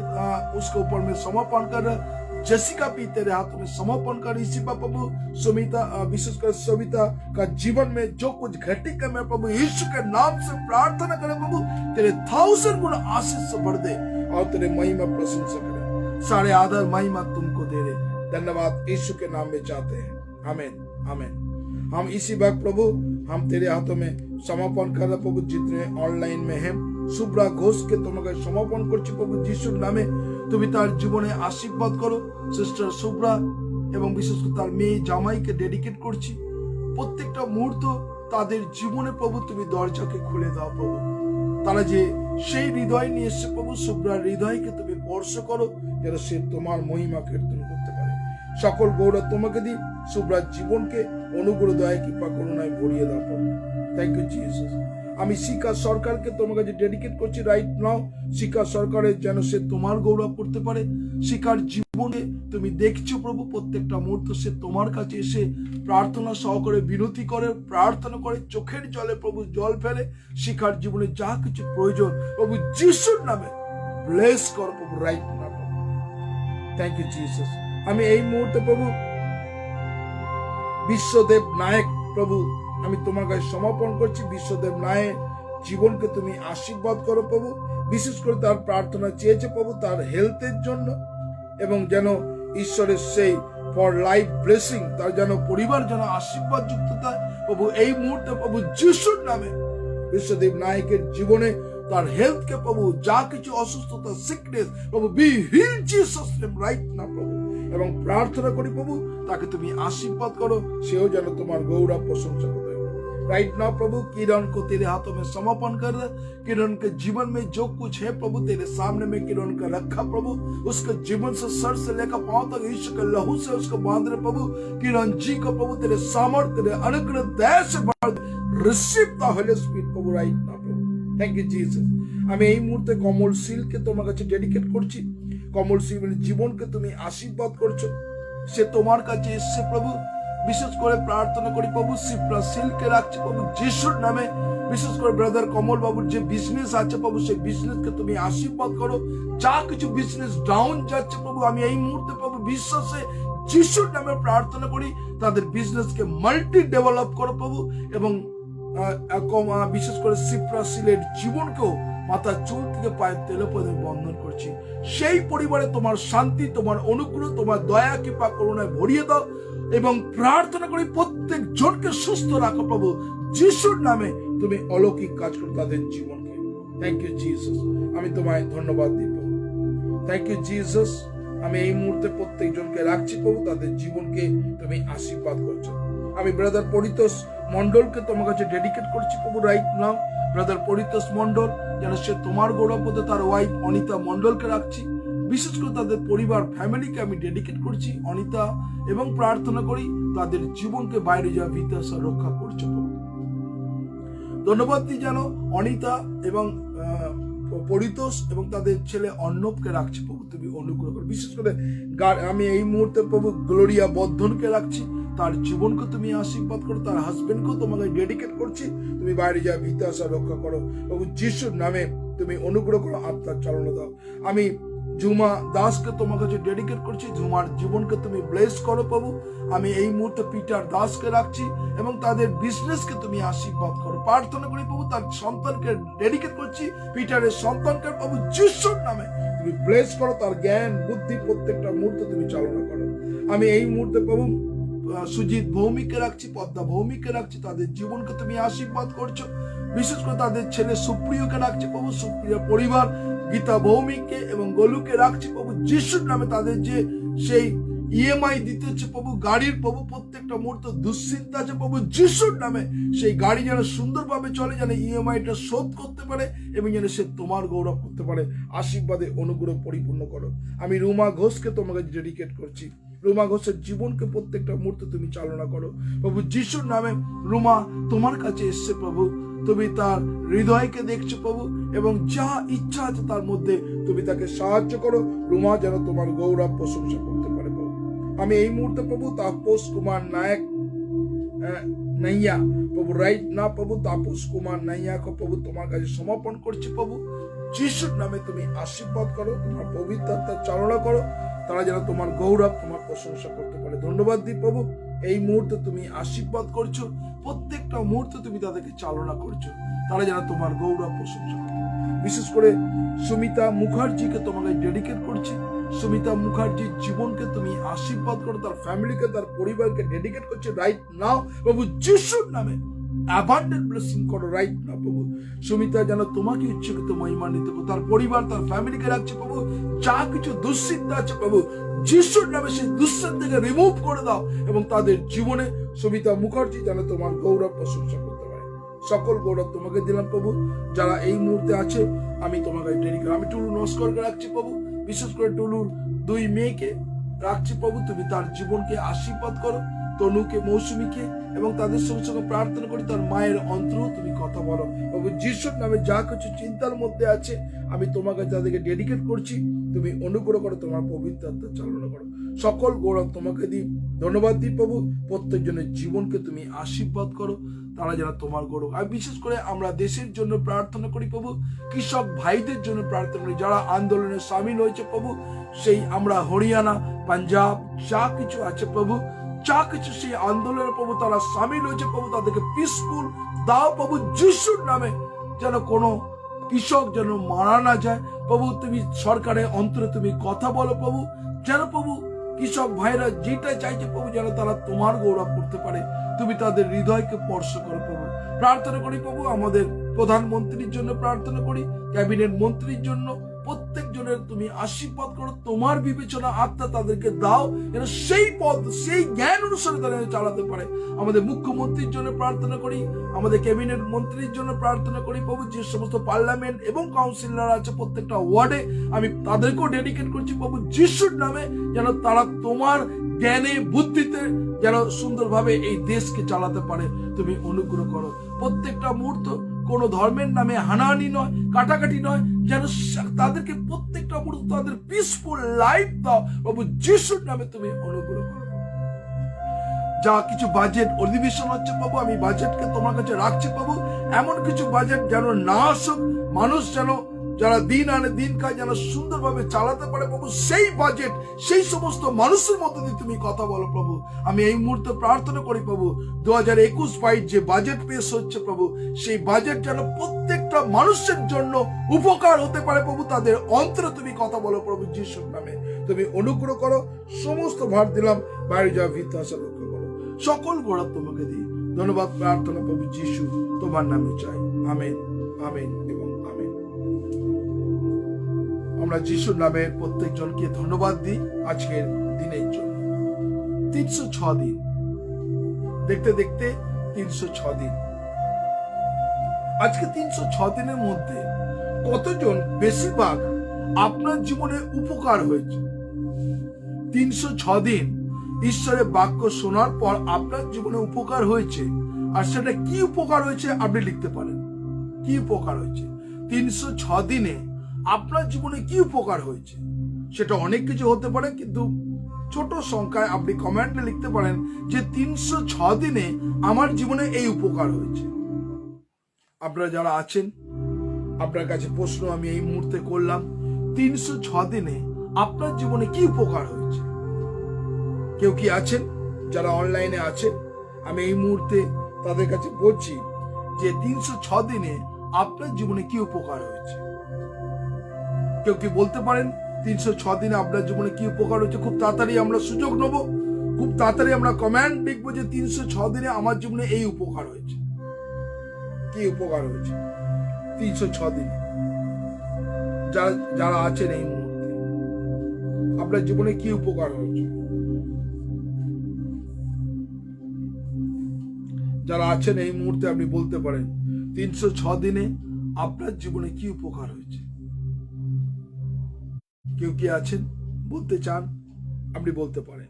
उसके ऊपर में समर्पण कर रहा, जसिका भी तेरे हाथों में समर्पण कर। इसी पर प्रभु सुमिता, विशेषकर सविता का जीवन में जो कुछ घटिका मैं प्रभु यीशु के नाम से प्रार्थना करे प्रभु, तेरे 1000 गुण आशीष से भर दे और तेरे महिमा प्रशंसा करे। सारे आदर महिमा तुमको दे रहे। धन्यवाद यीशु के नाम में चाहते हैं, आमीन आमीन। हम इसी वक्त प्रभु हम तेरे हाथों में समर्पण कर रहे प्रभु, जितने ऑनलाइन में हैं শুভ্রা ঘোষকে তোমাকে সমর্পণ করছি প্রভু যিশুর নামে। তুমি তার জীবনে আশীর্বাদ করো। সিস্টার শুভ্রা এবং বিশেষ করে তার মেয়ে জামাইকে ডেডিকেট করছি। প্রত্যেকটা মুহূর্ত তাদের জীবনে প্রভু তুমি দরজাকে খুলে দাও প্রভু। তারা যে সেই হৃদয় নিয়ে এসছে প্রভু, শুভ্রার হৃদয়কে তুমি স্পর্শ করো যেন সে তোমার মহিমা কীর্তন করতে পারে। সকল গৌরব তোমাকে দিই। শুভ্রার জীবনকে অনুগ্রহ দয়া কৃপা করুণায় ভরিয়ে দাও প্রভু। Thank you Jesus. আমি শিখা সরকারকে তোমার কাছে ডেডিকেট করছি রাইট নাও। শিখা সরকারের যেন সে তোমার গৌরব করতে পারে। শিখার জীবনে তুমি দেখছো প্রভু প্রত্যেকটা মুহূর্ত সে তোমার কাছে এসে প্রার্থনা সহকারে বিনতি করে, প্রার্থনা করে, চোখের জলে প্রভু জল ফেলে। শিখার জীবনে যা কিছু প্রয়োজন প্রভু যিশুর নামে ব্লেস করো প্রভু right now. Thank you Jesus. আমি এই মুহূর্তে প্রভু বিশ্বদেব নায়ক প্রভু আমি তোমার কাছে সমর্পণ করছি। বিশ্বদেব নায়ের জীবনকে তুমি আশীর্বাদ করো প্রভু। বিশেষ করে তার প্রার্থনা চেয়েছে প্রভু তার হেলথের জন্য, এবং যেন ঈশ্বরের সেই ফর লাইফ ব্লেসিং, তার যেন পরিবার যেন আশীর্বাদ যুক্ত থাকে প্রভু এই মুহূর্তে প্রভু যিশুর নামে। বিশ্বদেব নায়কের জীবনে তার হেলথকে প্রভু যা কিছু অসুস্থতা, সিকনেস প্রভু be heal Jesus name right now প্রভু। এবং প্রার্থনা করি প্রভু তাকে তুমি आशीर्वाद करो, सेও যেন তোমার गौरव प्रशंसा करे राइट नाउ प्रभु। किरण को तेरे हाथों में समर्पण कर। किरण के जीवन में जो कुछ है प्रभु तेरे सामने में किरण का रखा प्रभु। उसके जीवन से सर से लेकर पांव तक यीशु के लहू से उसको बांध रहे प्रभु। किरण जी को प्रभु तेरे सामर्थ्य, तेरे अनुग्रह, दया से भर दे। रिसीव द होली स्पिरिट प्रभु राइट नाउ प्रभु। Thank you Jesus. আমি এই মুহূর্তে কমল শীলকে তোমার কাছে ডেডিকেট করছি। কমল শীলের জীবনকে তুমি আশীর্বাদ করছো। সে তোমার কাছে এসছে প্রভু। বিশেষ করে প্রার্থনা করি প্রভু সিপ্রা সিলকে রাখছি প্রভু যিশুর নামে। বিশেষ করে ব্রাদার কমল বাবুর যে বিজনেস আছে প্রভু, সেই বিজনেসকে তুমি আশীর্বাদ করো। যা কিছু বিজনেস ডাউন যাচ্ছে প্রভু, আমি এই মুহূর্তে প্রভু বিশ্বাসে যিশুর নামে প্রার্থনা করি, তাদের বিজনেসকে মাল্টি ডেভেলপ করো প্রভু। এবং বিশেষ করে সিপ্রা সিলের জীবনকেও মাথার চুল থেকে পায়ের তেলে পদে বন্ধন করছি। সেই পরিবারে তোমার শান্তি, তোমার অনুগ্রহ, তোমার দয়া কৃপা করুণায় ভরিয়ে দাও। এবং প্রার্থনা করি প্রত্যেক জনকে সুস্থ রাখো প্রভু যিশুর নামে। তুমি অলৌকিক কাজ করো তাদের জীবনকে। থ্যাংক ইউ জিসাস, আমি তোমায় ধন্যবাদ দিই প্রভু। Thank you Jesus. আমি এই মুহূর্তে প্রত্যেক জনকে রাখছি প্রভু, তাদের জীবনকে তুমি আশীর্বাদ করছো। আমি ব্রাদার পরিতোষ মন্ডলকে তোমার কাছে ডেডিকেট করছি প্রভু রাইট নাও। ব্রাদার পরিতোষ মন্ডল যেন সে তোমার গৌরব পদে তার ওয়াইফ অনিতা মন্ডলকে রাখছি। বিশেষ করে তাদের পরিবার ফ্যামিলিকে আমি ডেডিকেট করছি অনিতা, এবং প্রার্থনা করি তাদের জীবনকে বাইরে যাওয়া বিতাসা রক্ষা করছো প্রভু। ধন্যবাদ দিই যেন অনিতা এবং পরিতোষ এবং তাদের ছেলে অর্ণবকে রাখছি প্রভু, তুমি অনুগ্রহ করো। বিশেষ করে আমি এই মুহূর্তে প্রভু গ্লোরিয়া বর্ধনকে রাখছি, তার জীবনকে তুমি আশীর্বাদ করো। তার হাজবেন্ডকেও তোমাকে ডেডিকেট করছি, তুমি বাইরে যা বিতাসা রক্ষা করো প্রভু যিশুর নামে। তুমি অনুগ্রহ করো, আত্মার চালনা দাও। আমি ঝুমা দাসকে তোমার কাছে ডেডিকেট করছি, ঝুমার জীবনকে তুমি ব্লেস করো প্রভু। আমি এই মুহূর্তে পিটার দাসকে রাখছি এবং তাদের বিজনেসকে তুমি আশীর্বাদ করো। প্রার্থনা করি প্রভু তার সন্তানকে ডেডিকেট করছি, পিটারের সন্তানকে প্রভু যিশুর নামে তুমি ব্লেস করো। তার জ্ঞান বুদ্ধি প্রত্যেকটা মুহূর্তে তুমি চালনা করো। আমি এই মুহূর্তে প্রভু সুজিত ভৌমিককে রাখছি, পদ্মা ভৌমিককে রাখছি, তাদের জীবনকে তুমি আশীর্বাদ করছো। বিশেষ করে তাদের ছেলে সুপ্রিয়কে রাখছি প্রভু, সুপ্রিয় পরিবার গীতা ভৌমিককে এবং গোলুকে রাখছি প্রভু যিশুর নামে। তাদের যে সেই ইএমআই দিতে হচ্ছে প্রভু গাড়ির প্রভু, প্রত্যেকটা মুহূর্তে দুশ্চিন্তা আছে প্রভু যিশুর নামে। সেই গাড়ি যেন সুন্দরভাবে চলে, যেন ইএমআইটা শোধ করতে পারে এবং যেন সে তোমার গৌরব করতে পারে। আশীর্বাদে অনুগ্রহ পরিপূর্ণ করো। আমি রুমা ঘোষকে তোমাকে ডেডিকেট করছি, রুমা ঘোষের জীবনকে প্রত্যেকটা মুহূর্তে তুমি চালনা করো প্রভু যিশুর নামে। রুমা তোমার কাছে এসছে প্রভু, তুমি তার হৃদয়কে দেখছো প্রভু এবং যা ইচ্ছা আছে তার মধ্যে তুমি তাকে সাহায্য করো। রুমা যেন তোমার গৌরব প্রশংসা করতে পারে প্রভু। আমি এই মুহূর্তে প্রভু তাপস কুমার নায়ক নাইয়া প্রভু রাইট না প্রভু, তাপস কুমার নাইয়াকে প্রভু তোমার কাছে সমর্পণ করছি প্রভু যিশুর নামে। তুমি আশীর্বাদ করো, তোমার পবিত্র আত্মার চালনা করো, তারা যেন তোমার গৌরব তোমার প্রশংসা করতে পারে। ধন্যবাদ দিই প্রভু, এই মুহূর্তে তুমি আশীর্বাদ করছো, প্রত্যেকটা মুহূর্তে তুমি তাদেরকে চালনা করছো, তারা যেন তোমার গৌরব প্রশংসা করতে পারে। বিশেষ করে সুমিতা মুখার্জিকে তোমাকে ডেডিকেট করছি, সুমিতা মুখার্জির জীবনকে তুমি আশীর্বাদ করো, তার ফ্যামিলিকে তার পরিবারকে ডেডিকেট করছে রাইট নাও প্রভু যিশুর নামে। অ্যাবান্ডেন্ট ব্লেসিং করো রাইট নাও প্রভু। সুমিতা যেন তোমাকে ইচ্ছাকৃত মহিমান্বিত করো, তার পরিবার তার ফ্যামিলিকে রাখছে প্রভু। যা কিছু দুশ্চিন্তা আছে প্রভু যিশুর নামে সেই দুশ্চিন্তাকে রিমুভ করে দাও এবং তাদের জীবনে সুমিতা মুখার্জি যেন তোমার গৌরব প্রশংসা করতে পারে। সকল গৌরব তোমাকে দিলাম প্রভু। যারা এই মুহূর্তে আছে আমি তোমাকে ডেডিকেট, আমি টুলু নস্করকে রাখছি প্রভু, বিশেষ করে টুলুর 2 মেয়েকে রাখছি প্রভু, তুমি তার জীবনকে আশীর্বাদ করো। তনুকে, মৌসুমীকে এবং তাদের সঙ্গে সঙ্গে প্রার্থনা করি তার মায়ের অন্তরেও তুমি কথা বলো প্রভু যিশুর নামে। যা কিছু চিন্তার মধ্যে আছে আমি তোমাকে তাদেরকে ডেডিকেট করছি, তুমি অনুগ্রহ করো, তোমার পবিত্র আত্মা চালনা করো। সকল গৌরব তোমাকে দিই, ধন্যবাদ দিই প্রভু। প্রত্যেকজনের জীবনকে তুমি আশীর্বাদ করো, তারা যেন তোমার গৌরব। আর বিশেষ করে আমরা দেশের জন্য প্রার্থনা করি প্রভু, কৃষক ভাইদের জন্য প্রার্থনা করি যারা আন্দোলনে সামিল হয়েছে প্রভু। সেই আমরা হরিয়ানা, পাঞ্জাব যা কিছু আছে প্রভু, যা কিছু সেই আন্দোলনের প্রভু তারা সামিল হয়েছে প্রভু, তাদেরকে পিসফুল দাও প্রভু যিশুর নামে। যেন কোনো কৃষক যেন মারা না যায় প্রভু, তুমি সরকারের অন্তরে তুমি কথা বলো প্রভু, যেন প্রভু কৃষক ভাইরা যেটা চাইছে প্রভু যেন তারা তোমার গৌরব করতে পারে। তুমি তাদের হৃদয়কে স্পর্শ করো প্রভু। প্রার্থনা করি প্রভু আমাদের প্রধানমন্ত্রীর জন্য, প্রার্থনা করি ক্যাবিনেট মন্ত্রীর জন্য, প্রত্যেক জনের তুমি আশীর্বাদ করো, তোমার বিবেচনা আত্মা তাদেরকে দাও যেন সেই পদ সেই জ্ঞান অনুসারে তারা চালাতে পারে। আমাদের মুখ্যমন্ত্রীর জন্য প্রার্থনা করি, আমাদের ক্যাবিনেট মন্ত্রীর জন্য প্রার্থনা করি প্রভু। যে সমস্ত পার্লামেন্ট এবং কাউন্সিলর আছে প্রত্যেকটা ওয়ার্ডে আমি তাদেরকেও ডেডিকেট করছি প্রভু যিশুর নামে, যেন তারা তোমার জ্ঞানে বুদ্ধিতে যেন সুন্দরভাবে এই দেশকে চালাতে পারে। তুমি অনুগ্রহ করো প্রত্যেকটা মুহূর্ত, কোনো ধর্মের নামে হানাহানি নয়, কাটাকাটি নয়, যেন তাদেরকে প্রত্যেকটা মুহূর্তে তাদের পিসফুল লাইফ দাও প্রভু যিশুর নামে তুমি অনুগ্রহ করো। যা কিছু বাজেট অধিবেশন হচ্ছে প্রভু, আমি বাজেটকে তোমার কাছে রাখছি প্রভু। এমন কিছু বাজেট যেন না আসুক, মানুষ যেন যারা দিন আনে দিন খায় যেন সুন্দরভাবে চালাতে পারে প্রভু। সেই বাজেট সেই সমস্ত মানুষের মধ্যে দিয়ে তুমি কথা বলো প্রভু। আমি এই মুহূর্তে প্রার্থনা করি প্রভু 2021-22 যে বাজেট পেশ হচ্ছে প্রভু, সেই বাজেট যেন প্রত্যেকটা মানুষের জন্য উপকার হতে পারে প্রভু। তাদের অন্তরে তুমি কথা বলো প্রভু যিশুর নামে তুমি অনুগ্রহ করো। সমস্ত ভার দিলাম, বাইরে যাওয়া ভিত্তি আশা লক্ষ্য করো। সকল গৌরব তোমাকে দিই। ধন্যবাদ প্রার্থনা প্রভু যিশু তোমার নামে চাই। আমেন, আমেন এবং আমেন। আমরা যিশুর নামে প্রত্যেকজনকে ধন্যবাদ দিই আজকের দিনের জন্য। 306 দিন দেখতে দেখতে 306 দিন। আজকে 306 দিনের মধ্যে কতজন বেশিরভাগ আপনার জীবনে উপকার হয়েছে? 306 দিন ঈশ্বরের বাক্য শোনার পর আপনার জীবনে উপকার হয়েছে, আর সেটা কি উপকার হয়েছে আপনি লিখতে পারেন। কি উপকার হয়েছে 306 দিনে আপনার জীবনে কি উপকার হয়েছে? সেটা অনেক কিছু হতে পারে, কিন্তু ছোট সংখ্যায় আপনি কমেন্টে লিখতে পারেন যে 306 দিনে আমার জীবনে এই উপকার হয়েছে। আপনারা যারা আছেন, আপনার কাছে প্রশ্ন আমি এই মুহূর্তে করলাম, 306 দিনে আপনার জীবনে কি উপকার হয়েছে? কেউ কি আছেন যারা অনলাইনে আছেন? আমি এই মুহূর্তে তাদের কাছে বলছি যে 306 দিনে আপনার জীবনে কি উপকার হয়েছে? কেউ কি বলতে পারেন 306 দিনে আপনার জীবনে কি উপকার হয়েছে? খুব তাড়াতাড়ি আমরা সুযোগ নেব, খুব তাড়াতাড়ি আমরা কমেন্ট লিখবো যে 306 দিনে আমার জীবনে এই উপকার হয়েছে। কি উপকার হয়েছে 306 দিনে? যারা আছেন এই মুহূর্তে, আপনার জীবনে কি উপকার হয়েছে? যারা আছেন এই মুহূর্তে আপনি বলতে পারেন 306 দিনে আপনার জীবনে কি উপকার হয়েছে? কেউ কি আছেন বলতে চান আপনি বলতে পারেন।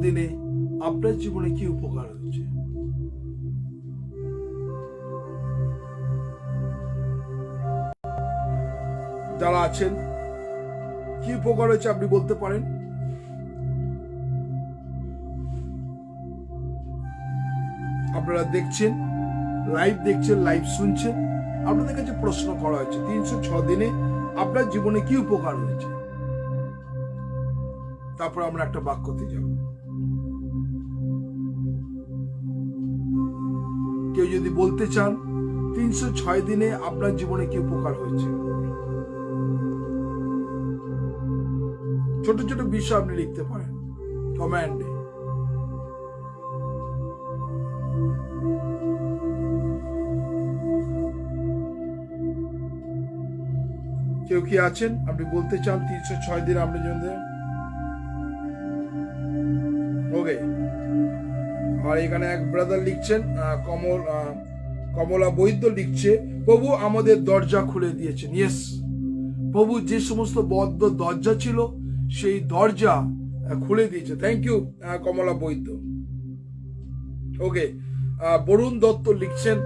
দিনে আপনার জীবনে কি উপকার হয়েছে? যারা আছেন কি উপকার হয়েছে আপনি বলতে পারেন। আপনারা দেখছেন, লাইভ শুনছেন, আপনাদের কাছে প্রশ্ন করা হয়েছে 306 দিনে আপনার জীবনে কি উপকার হয়েছে। তারপর আমরা একটা বাক্যতে যাব। কেউ যদি বলতে চান 306 দিনে আপনার জীবনে কি উপকার হয়েছে, ছোট ছোট বিষয় আপনি লিখতে পারেন কমেন্টে। কেউ কি আছেন আপনি বলতে চান 306 দিন আপনার জন্য? ওকে, আর এখানে এক ব্রাদার লিখছেন, কমলা বৈদ্য লিখছে, প্রভু আমাদের দরজা খুলে দিয়েছেন। ইয়েস, প্রভু যে সমস্ত বদ্ধ দরজা ছিল সেই দরজা খুলে দিয়েছে। থ্যাংক ইউ কমলা বৈদ্য। ওকে, বরুণ দত্ত লিখছেন,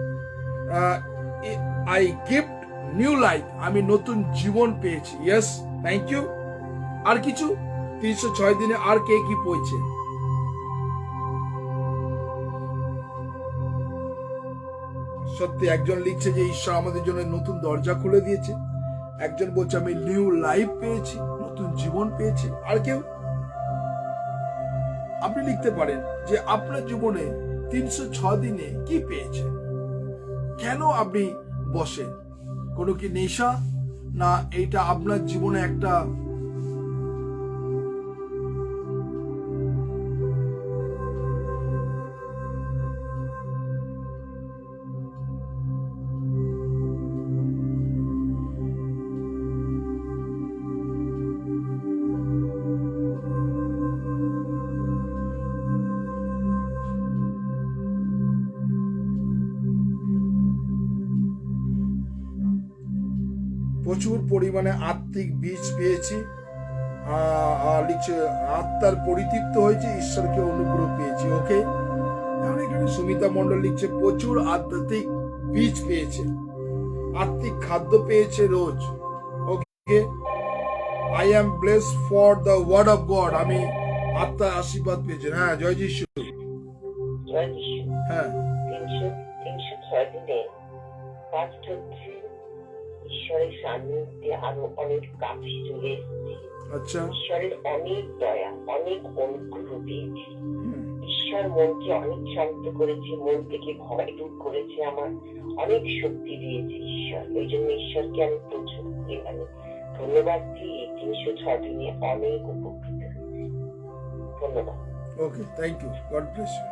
আই গিফট নিউ লাইফ, আমি নতুন জীবন পেয়েছি। Yes, thank you. আর কিছু 306 দিনে আর কে কি পেয়েছে? সত্যি একজন লিখছে যে ঈশ্বর আমাদের জন্য নতুন দরজা খুলে দিয়েছে, একজন বলছে আমি নিউ লাইফ পেয়েছি, নতুন জীবন পেয়েছি। আর কেউ? আপনি লিখতে পারেন যে আপনার জীবনে 306 দিনে কি পেয়েছেন। কেন আপনি বসেন? কোনো কি নেশা, না এইটা আপনার জীবনে একটা প্রচুর পরিমাণে আত্মিক বীজ পেয়েছি। আর লিখছে আত্মার পরিতৃপ্ত হয়েছে, ঈশ্বরকে অনুগ্রহ পেয়েছি। ওকে, আর এখানে সুমিতা মণ্ডল লিখছে প্রচুর আধ্যাত্মিক বীজ পেয়েছে, আত্মিক খাদ্য পেয়েছে রোজ। Okay, I am blessed for the word of God. আমি আত্মার আশীর্বাদ পেয়েছি। হ্যাঁ, জয় যিশু। হ্যাঁ, 306 দিনে ফার্স্ট হচ্ছে ঈশ্বরের সান্নিধ্যে আরো অনেক কাছে চলে এসেছি। আচ্ছা, ঈশ্বরের অনেক দয়া, অনেক অনুগ্রহ পেয়েছি। ঈশ্বর মনকে অনেক শান্ত করেছে, মন থেকে ভয় দূর করেছে, আমার অনেক শক্তি দিয়েছে ঈশ্বর। ওই জন্য ঈশ্বরকে আমি প্রচুর পরিমাণে ধন্যবাদ দিই। এই 306 দিনে অনেক উপকৃত হয়েছি। ধন্যবাদ। Okay, thank you, God bless you.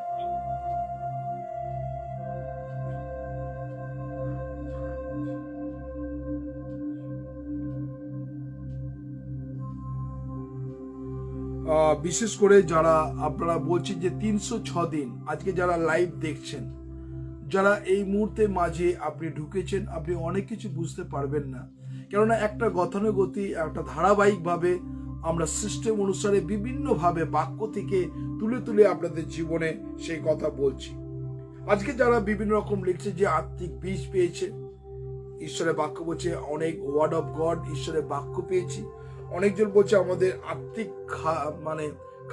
বিশেষ করে যারা আপনারা বলছেন যে 306 দিন, আজকে যারা লাইভ দেখছেন, যারা এই মুহূর্তে মাঝে আপনি ঢুকেছেন, আপনি অনেক কিছু বুঝতে পারবেন না, কেননা একটা গতানুগতি, একটা ধারাবাহিকভাবে আমরা সিস্টেম অনুসারে বিভিন্নভাবে বাক্য থেকে তুলে তুলে আপনাদের জীবনে সেই কথা বলছি। আজকে যারা বিভিন্ন রকম লিখছে যে আত্মিক বীজ পেয়েছে, ঈশ্বরের বাক্য বলছে অনেক ওয়ার্ড অফ গড, ঈশ্বরের বাক্য পেয়েছি। অনেকজন বলছে আমাদের আত্মিক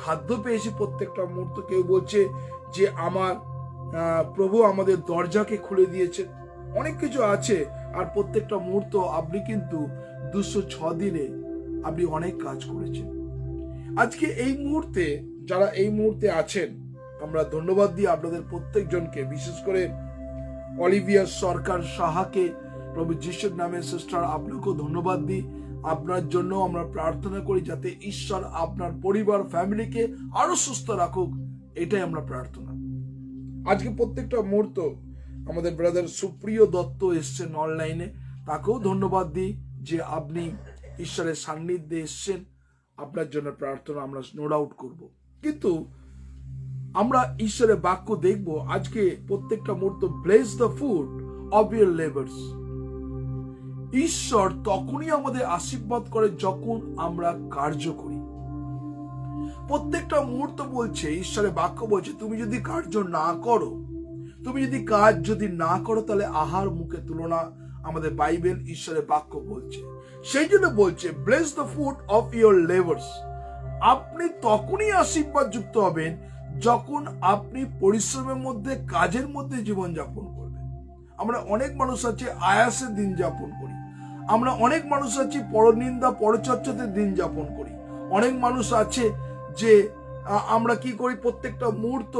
খাদ্য পেয়েছি প্রত্যেকটা মুহূর্ত। কেউ বলছে যে আমার প্রভু আমাদের দরজাকে খুলে দিয়েছে। অনেক কিছু আছে। আর প্রত্যেকটা মুহূর্ত আপনি কিন্তু 206 দিনে আপনি অনেক কাজ করেছেন। আজকে এই মুহূর্তে যারা এই মুহূর্তে আছেন, আমরা ধন্যবাদ দিই আপনাদের প্রত্যেকজনকে, বিশেষ করে অলিভিয়া সরকার সাহাকে প্রভু যিশুর নামে সিস্টার আপনাকেও ধন্যবাদ দিই। আপনার জন্য আমরা প্রার্থনা করি যাতে ঈশ্বর আপনার পরিবার ফ্যামিলিকে আরো সুস্থ রাখুক, এটাই আমরা প্রার্থনা। আজকে প্রত্যেকটা মুহূর্ত আমাদের ব্রাদার সুপ্রিয় দত্ত এসছেন অনলাইনে, তাকেও ধন্যবাদ দিই যে আপনি ঈশ্বরের সান্নিধ্যে এসছেন। আপনার জন্য প্রার্থনা আমরা নো ডাউট করব। কিন্তু আমরা ঈশ্বরের বাক্য দেখব আজকে প্রত্যেকটা মুহূর্ত। Bless the food of your labours. ঈশ্বর তখনই আমাদের আশীর্বাদ করে যখন আমরা কার্য করি। প্রত্যেকটা মুহূর্ত বলছে, ঈশ্বরের বাক্য বলছে তুমি যদি কার্য না করো, তুমি যদি কাজ না করো, তাহলে আহার মুখে তুলো না। আমাদের বাইবেল ঈশ্বরের বাক্য বলছে। সেই জন্য বলছে bless the food of your labours. আপনি তখনই আশীর্বাদ যুক্ত হবেন যখন আপনি পরিশ্রমের মধ্যে, কাজের মধ্যে জীবন যাপন করবেন। আমরা অনেক মানুষ আছে আয়াসে দিন যাপন করি। আমরা অনেক মানুষ আছি পরনিন্দা পরচর্চাতে দিন যাপন করি। অনেক মানুষ আছে যে আমরা কি করি, প্রত্যেকটা মুহূর্ত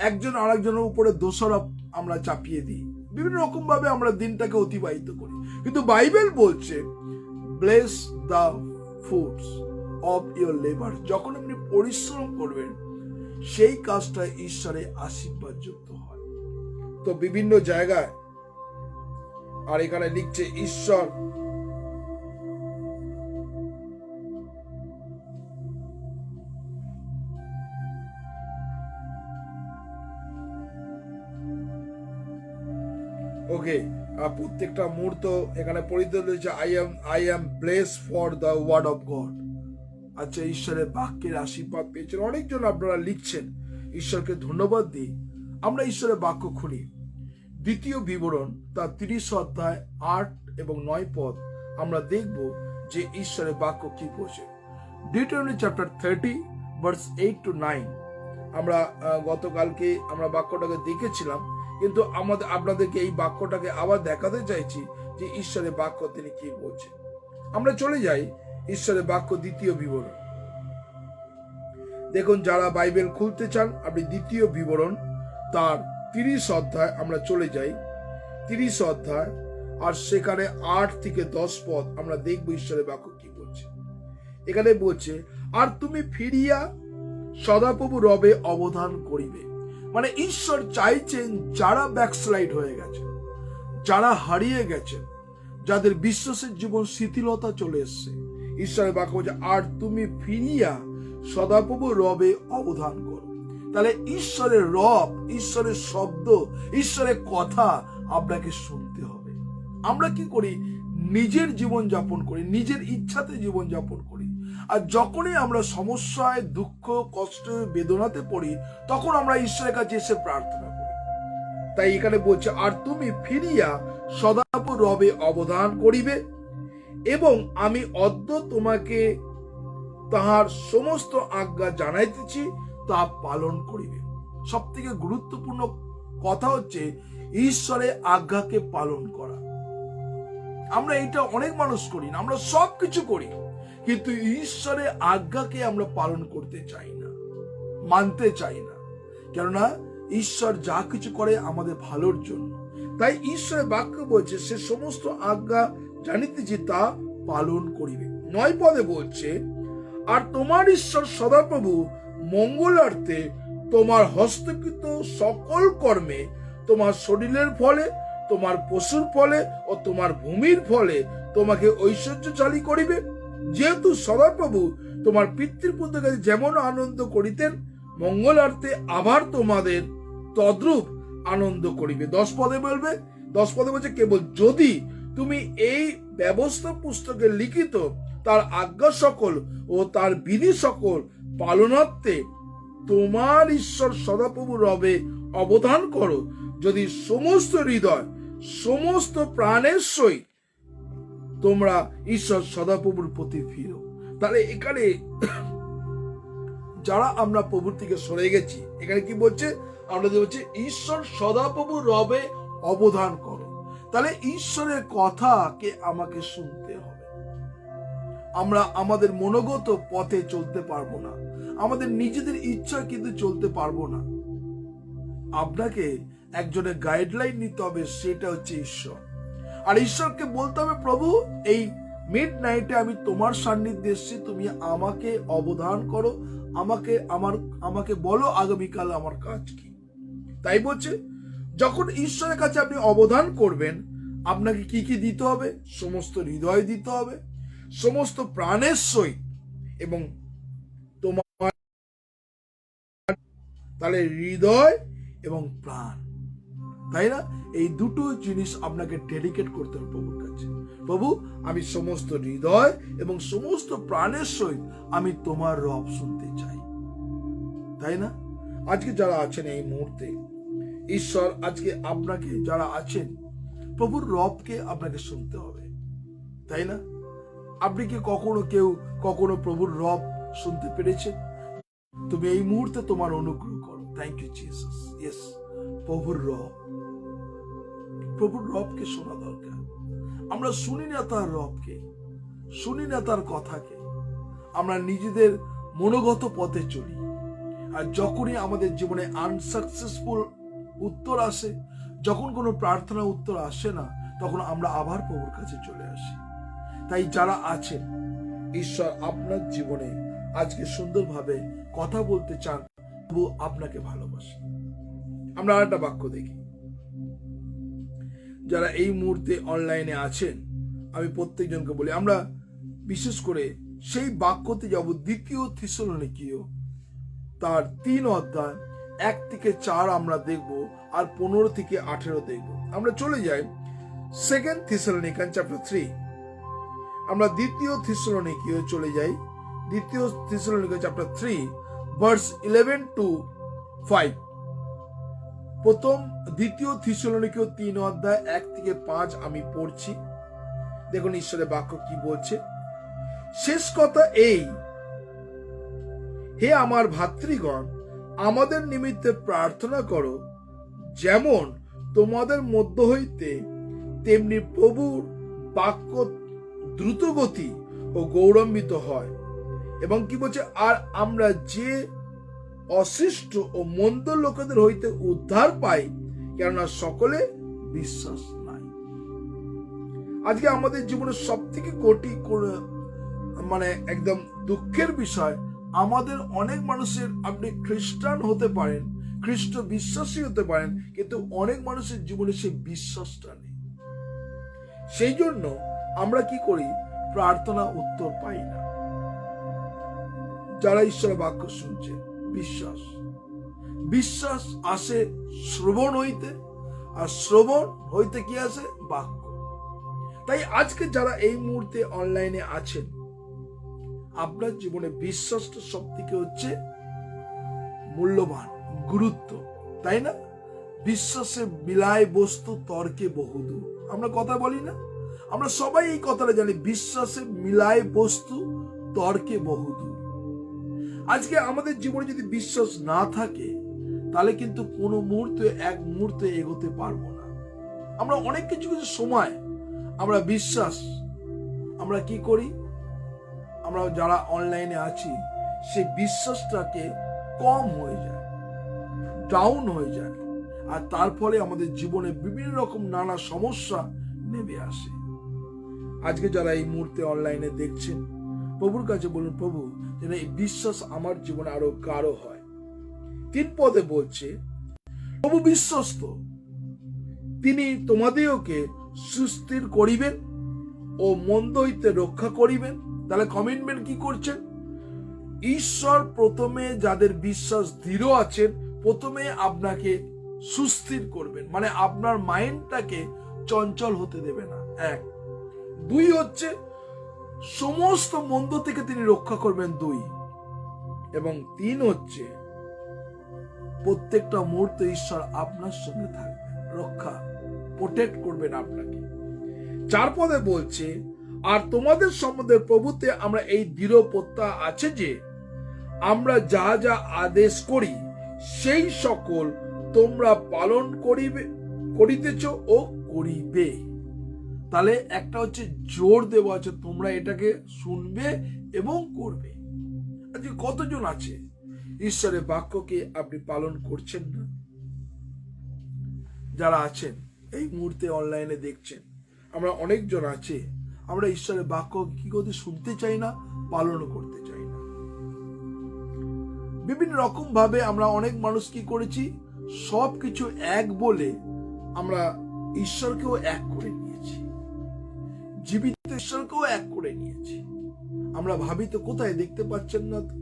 একজন আরেকজনের উপরে দোষারোপ আমরা চাপিয়ে দিই। বিভিন্ন রকম ভাবে আমরা দিনটাকে অতিবাহিত করি। কিন্তু বাইবেল বলছে bless the foods of your labour. যখন আপনি পরিশ্রম করবেন, সেই কাজটা ঈশ্বরের আশীর্বাদ যুক্ত হয়। তো বিভিন্ন জায়গায়, আর এখানে লিখছে ঈশ্বর ওকে, প্রত্যেকটা মুহূর্ত এখানে পরিচিত হয়েছে I am blessed for the word of God. আচ্ছা, ঈশ্বরের বাক্যের আশীর্বাদ পেয়েছেন অনেকজন, আপনারা লিখছেন, ঈশ্বরকে ধন্যবাদ দিই। আমরা ঈশ্বরের বাক্য খুলি, দ্বিতীয় বিবরণ তার 30 অধ্যায় 8 এবং 9 পদ আমরা দেখব যে ঈশ্বরের বাক্য কি বলছে। ডিউটেরোনমি চ্যাপ্টার 30 ভার্স 8 to 9। আমরা গতকালকে আমরা বাক্যটাকে দেখেছিলাম, কিন্তু আপনাদেরকে এই বাক্যটাকে আবার দেখাতে চাইছি যে ঈশ্বরের বাক্য তিনি কি বলছেন। আমরা চলে যাই ঈশ্বরের বাক্য দ্বিতীয় বিবরণ। দেখুন, যারা বাইবেল খুলতে চান আপনি দ্বিতীয় বিবরণ তার 30 অধ্যায় আমরা চলে যাই। 30 অধ্যায় আর সেখানে 8 থেকে 10 পদ আমরা দেখব ঈশ্বরের বাক্য কি বলছে। এখানে বলছে, আর তুমি ফিরিয়া সদাপ্রভু রবে অবধান করিবে। মানে ঈশ্বর চাইছেন যারা ব্যাকস্লাইড হয়ে গেছে, যারা হারিয়ে গেছেন, যাদের বিশ্বাসের জীবন শিথিলতা চলে এসছে, ঈশ্বরের বাক্য বলছে আর তুমি ফিরিয়া সদাপ্রভু রবে অবধান করো। তাহলে ঈশ্বরের রব, ঈশ্বরের শব্দ, ঈশ্বরের কথা আপনাকে শুনতে হবে। আমরা কি করি, নিজের জীবন যাপন করি, নিজের ইচ্ছাতে জীবন যাপন করি। আর যখনই আমরা সমস্যায়, দুঃখ, কষ্ট, বেদনাতে পড়ি, তখন আমরা ঈশ্বরের কাছে এসে প্রার্থনা করি। তাই এখানে বলছে, আর তুমি ফিরিয়া সদাপ্রভু রবে অবধান করিবে, এবং আমি অদ্য তোমাকে তাহার সমস্ত আজ্ঞা জানাইতেছি, তা পালন করিবে। সব থেকে গুরুত্বপূর্ণ কথা হচ্ছে ঈশ্বরের আজ্ঞাকে পালন করা। আমরা এটা অনেক মানুষ করি না, আমরা সব কিছু করি, কিন্তু ঈশ্বরের আজ্ঞাকে আমরা পালন করতে চাই না, মানতে চাই না। কেননা ঈশ্বর যা কিছু করে আমাদের ভালোর জন্য। তাই ঈশ্বরের বাক্য বলছে, সে সমস্ত আজ্ঞা জানিতেছি, তা পালন করিবে। 9 পদে বলছে, আর তোমার ঈশ্বর সদাপ্রভু মঙ্গলার্থে তোমার হস্তকৃত সকল কর্মে, তোমার শরীরের ফলে, তোমার পশুর ফলে ও তোমার ভূমির ফলে তোমাকে ঐশ্বর্যশালী করিবে, যেহেতু সদাপ্রভু তোমার পিতৃপুত্রের কাছে যেমন আনন্দ করিতেন, মঙ্গলার্থে আবার তোমাদের তদ্রূপ আনন্দ করিবে। 10 পদে বলছে, কেবল যদি তুমি এই ব্যবস্থা পুস্তকে লিখিত তার আজ্ঞা সকল ও তার বিধি সকল পালনার্থে তোমার ঈশ্বর সদাপ্রভু রবে অবধান করো, যদি সমস্ত হৃদয়, সমস্ত প্রাণের সহিত তোমরা ঈশ্বর সদাপ্রভুর প্রতি ফিরো। তাহলে এখানে যারা আমরা প্রভুর থেকে সরে গেছি, এখানে কি বলছে? আমরা বলছি ঈশ্বর সদাপ্রভু রবে অবধান করো। তাহলে ঈশ্বরের কথাকে আমাকে শুনতে হবে। আমরা আমাদের মনোগত পথে চলতে পারবো না, আমাদের নিজেদের ইচ্ছা কিন্তু চলতে পারবো না। আপনাকে একজনের গাইডলাইন নিতে হবে, সেটা হচ্ছে ঈশ্বর। আর ঈশ্বরকে বলতে হবে, প্রভু এই মিড নাইটে আমি তোমার সান্নিধ্যে এসেছি, তুমি আমাকে অবধান করো, আমাকে বলো আগামীকাল আমার কাজ কি। তাই বলছে, যখন ঈশ্বরের কাছে আপনি অবধান করবেন, আপনাকে কি কি দিতে হবে? সমস্ত হৃদয় দিতে হবে, সমস্ত প্রাণের সহিত, এবং তোমার তাহলে হৃদয় এবং প্রাণ, তাই না? এই দুটো জিনিস আপনাকে ডেডিকেট করতে হবে প্রভুর কাছে। প্রভু, আমি সমস্ত হৃদয় এবং সমস্ত প্রাণের সহিত আমি তোমার রব শুনতে চাই, তাই না? আজকে যারা আছেন এই মুহূর্তে, ঈশ্বর আজকে আপনাকে, যারা আছেন, প্রভুর রবকে আপনাকে শুনতে হবে, তাই না? আপনি কি কখনো প্রভুর রব শুনতে পেরেছেন? তুমি এই মুহূর্তে তোমার অনুগ্রহ করো। Thank you Jesus. ইয়েস, প্রভুর রবকে শোনা দরকার। আমরা শুনি না তার রবকে, শুনি না তার কথাকে, আমরা নিজেদের মনোগত পথে চলি। আর যখনই আমাদের জীবনে আনসাকসেসফুল উত্তর আসে, যখন কোনো প্রার্থনা উত্তর আসে না, তখন আমরা আবার প্রভুর কাছে চলে আসি। তাই যারা আছেন, ঈশ্বর আপনার জীবনে আজকে সুন্দরভাবে কথা বলতে চান, প্রভু আপনাকে ভালোবাসে। আমরা আরেকটা বাক্য দেখি। যারা এই মুহূর্তে অনলাইনে আছেন, আমি প্রত্যেকজনকে বলি, আমরা বিশেষ করে সেই বাক্যতে যাব, 2 থিসসলুনিকীয় তার 3 অধ্যায় 1 থেকে 4 আমরা দেখব, আর 15 থেকে 18 দেখব। আমরা চলে যাই 2 থিসসলুনিকান চ্যাপ্টার 3। আমরা 2 থিসসলুনিকীয় চলে যাই, 2 থিসসলুনিকান চ্যাপ্টার 3 ভার্স 11 to 5। 2 থিসসলুনিকীয় 3 অধ্যায় 1 থেকে 5 আমি পড়ছি। দেখুন ঈশ্বরের বাক্য কি বলছে। শেষ কথা এই, হে আমার ভাতৃগণ, আমাদের নিমিত্তে প্রার্থনা করো, যেমন তোমাদের মধ্য হইতে তেমনি প্রভুর বাক্য দ্রুতগতি ও গৌরবান্বিত হয়। এবং কি বলছে, আর আমরা যে অশিষ্ট ও মন্দ লোকেদের হইতে উদ্ধার পাই, কেননা সকলে বিশ্বাস নাই। আজকে আমাদের জীবনের সব থেকে একদম দুঃখের বিষয়, আমাদের অনেক মানুষের, আপনি খ্রিস্টান হতে পারেন, খ্রিস্ট বিশ্বাসী হতে পারেন, কিন্তু অনেক মানুষের জীবনে সেই বিশ্বাসটা নেই। সেই জন্য আমরা কি করি? প্রার্থনা উত্তর পাই না। যারা ঈশ্বরের বাক্য শুনছে, বিশ্বাস আসে শ্রবণ হইতে, আর শ্রবণ হইতে কি আসে? বাক্য। তাই আজকে যারা এই মুহূর্তে অনলাইনে আছেন, আপনার জীবনে বিশ্বাসটা সব থেকে হচ্ছে মূল্যবান, গুরুত্ব, তাই না? বিশ্বাসে মিলায় বস্তু তর্কে বহুদূর, আমরা কথা বলি না? আমরা সবাই এই কথাটা জানি, বিশ্বাসে মিলায় বস্তু তর্কে বহুদূর। আজকে আমাদের জীবনে যদি বিশ্বাস না থাকে, তাহলে কিন্তু কোনো মুহূর্তে এক মুহূর্তে এগোতে পারবো না। আমরা অনেক কিছু কিছু সময় আমরা বিশ্বাস আমরা কি করি, আমরা যারা অনলাইনে আছি সেই বিশ্বাসটাকে কম হয়ে যায়, ডাউন হয়ে যায়, আর তার ফলে আমাদের জীবনে বিভিন্ন রকম নানা সমস্যা নেমে আসে। আজকে যারা এই মুহূর্তে অনলাইনে দেখছেন, প্রভুর কাছে বলুন, প্রভু যেন এই বিশ্বাস আমার জীবনে আরো গাঢ় হয়। 3 পদে বলছে, প্রভু বিশ্বস্ত, তিনি তোমাদেরকে সুস্থির করিবেন ও মন্দ হইতে রক্ষা করিবেন। তাহলে কমিটমেন্ট কি করছেন? ঈশ্বর প্রথমে যাদের বিশ্বাস দৃঢ় আছেন, প্রথমে আপনাকে সুস্থির করবেন, মানে আপনার মাইন্ডটাকে চঞ্চল হতে দেবে না। 1, 2 হচ্ছে সমস্ত মন্দ থেকে তিনি রক্ষা করবেন, 2, এবং 3 হচ্ছে প্রত্যেকটা মুহূর্তে ঈশ্বর আপনার সঙ্গে থাকবেন, রক্ষা প্রোটেক্ট করবেন আপনাকে। 4 পদে বলছে, আর তোমাদের সম্বন্ধে প্রভুতে আমরা এই দৃঢ় প্রত্যয় আছে যে আমরা যা যা আদেশ করি সেই সকল তোমরা পালন করিতেছ ও করিবে। তাহলে একটা হচ্ছে জোর দেওয়া আছে, তোমরা এটাকে শুনবে এবং করবে। আজকে কতজন আছে ঈশ্বরের বাক্যকে আপনি পালন করছেন না? যারা আছেন এই মুহূর্তে অনলাইনে দেখছেন, আমরা অনেকজন আছে, আমরা ঈশ্বরের বাক্য কি করতে শুনতে চাই না, পালন করতে চাই না। বিভিন্ন রকম ভাবে আমরা অনেক মানুষ কি করেছি, সবকিছু এক বলে আমরা ঈশ্বরকেও এক করে নিয়েছি, জীবিত ঈশ্বরকেও এক করে নিয়েছি। আমরা ভাবি তো কোথায় দেখতে পাচ্ছেন না তো,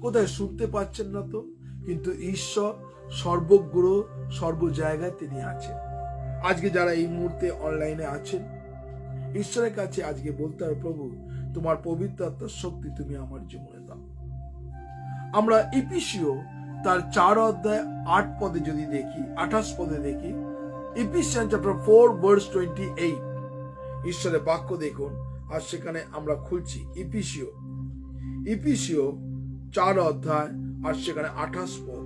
কোথায় শুনতে পাচ্ছেন না তো, কিন্তু ঈশ্বর সর্বজ্ঞ, সর্ব জায়গায় তিনি আছেন। আজকে যারা এই মুহূর্তে অনলাইনে আছেন, ঈশ্বরের কাছে আজকে বলতে হবে, প্রভু তোমার পবিত্র আত্মার শক্তি তুমি আমার জীবনে দাও। আমরা ইফিসীয় তার 4 অধ্যায় 8 পদে যদি দেখি, 28 পদে দেখি, ইফিসিয়ান চ্যাপ্টার 4 ভার্স 28, ঈশ্বরের বাক্য দেখুন। আর সেখানে আমরা খুলছি ইফিসীয় 4 অধ্যায় আর সেখানে 28 পদ।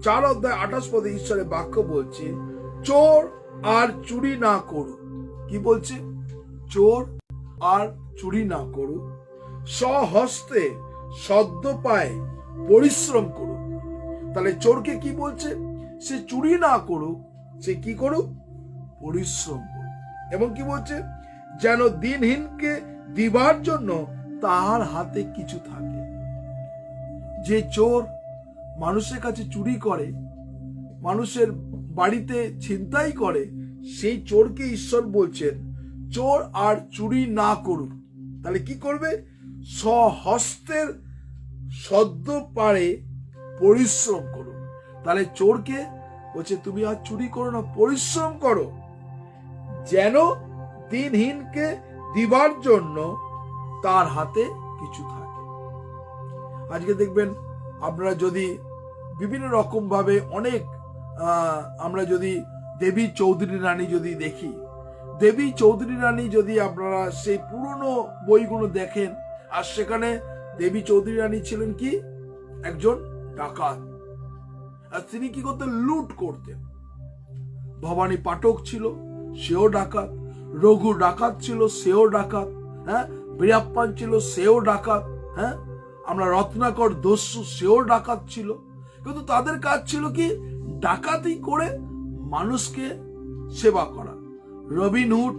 4 অধ্যায় 28 পদে ঈশ্বরের বাক্য বলছে, চোর আর চুরি না করুক। কি বলছে? চোর আর চুরি না করুক, স্বহস্তে সদ্য পায়ে পরিশ্রম করুক। তাহলে চোরকে কি বলছে? সে চুরি না করুক, সে কি করুক? পরিশ্রম করুক। এবং কি বলছে? যেন দিনহীনকে দিবার জন্য তাহার হাতে কিছু থাকে। যে চোর মানুষের কাছে চুরি করে, মানুষের বাড়িতে ছিনতাই করে, সেই চোরকে ঈশ্বর বলছেন চোর আর চুরি না করুক। তাহলে কি করবে? স্বহস্তের সদ্য পারে পরিশ্রম করুক। তাহলে চোরকে বলছে তুমি আর চুরি করো না, পরিশ্রম করো, যেন দিনহীনকে দিবার জন্য তার হাতে কিছু থাকে। আজকে দেখবেন আপনারা যদি বিভিন্ন রকম ভাবে অনেক আমরা যদি দেবী চৌধুরী রানী যদি দেখি, দেবী চৌধুরী রানী যদি আপনারা সেই পুরনো বইগুলো দেখেন, আর সেখানে দেবী চৌধুরী রানী ছিলেন কি? একজন ডাকাত। আর তিনি কি করতেন? লুট করতেন। ভবানী পাঠক ছিল, সেও ডাকাত। রঘু ডাকাত ছিল, সেও ডাকাত। হ্যাঁ, বীরাপ্পান ছিল, সেও ডাকাত। হ্যাঁ, আমরা রত্নাকর দস্যু, সেও ডাকাত ছিল। কিন্তু তাদের কাজ ছিল কি? ডাকাতি করে মানুষকে সেবা করা। রবিনহুড,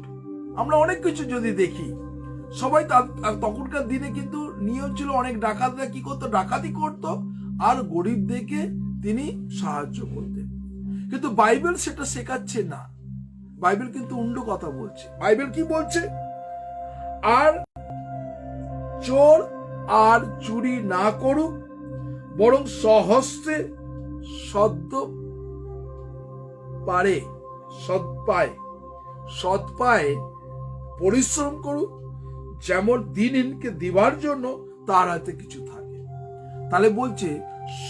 আমরা অনেক কিছু যদি দেখি, সবাই তখনকার দিনে কিন্তু নিয়ম ছিল, অনেক ডাকাতরা কি করতো? ডাকাতি করতো আর গরিবদেরকে তিনি সাহায্য করতেন। কিন্তু বাইবেল সেটা শেখাচ্ছে না। বাইবেল কিন্তু উল্টো কথা বলছে। বাইবেল কি বলছে? আর চোর আর চুরি না করুক, বরং স্বহস্তে সদ্য পারে, সৎপায়, সৎ পায়ে পরিশ্রম করুক, যেমন দিনহীনকে দিবার জন্য তার হাতে কিছু থাকে। তাহলে বলছে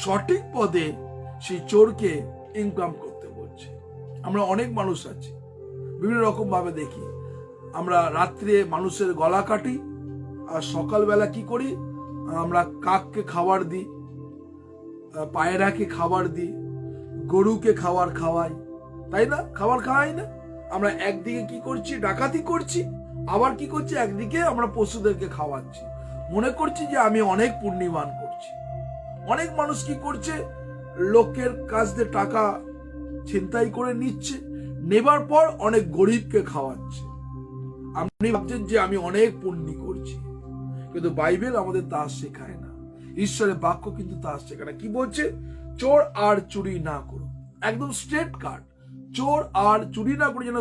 সঠিক পদে সেই চোরকে ইনকাম করতে বলছে। আমরা অনেক মানুষ আছি, বিভিন্ন রকম ভাবে দেখি। আমরা রাত্রে মানুষের গলা কাটি, আর সকালবেলা কি করি, আমরা কাককে খাবার দিই, পায়রাকে খাবার দিই, গরুকে খাবার খাওয়াই, তাই না? খাবার খাওয়াই না? আমরা একদিকে কি করছি, ডাকাতি করছি, আবার কি করছি, একদিকে আমরা পশুদেরকে খাওয়াচ্ছি, মনে করছি যে আমি অনেক পুণ্যবান করছি। অনেক মানুষ কি করছে, লোকের কাছ দিয়ে টাকা ছিনতাই করে নিচ্ছে, নেবার পর অনেক গরিবকে খাওয়াচ্ছে। আপনি ভাবছেন যে আমি অনেক পুণ্য করছি, কিন্তু বাইবেল আমাদের তা শেখায় না। ঈশ্বরের বাক্য কিন্তু তা শেখায় না। কি বলছে? চোর আর চুরি না করো, একদম স্ট্রেট কাট। চোর আর চুরি না করে যেন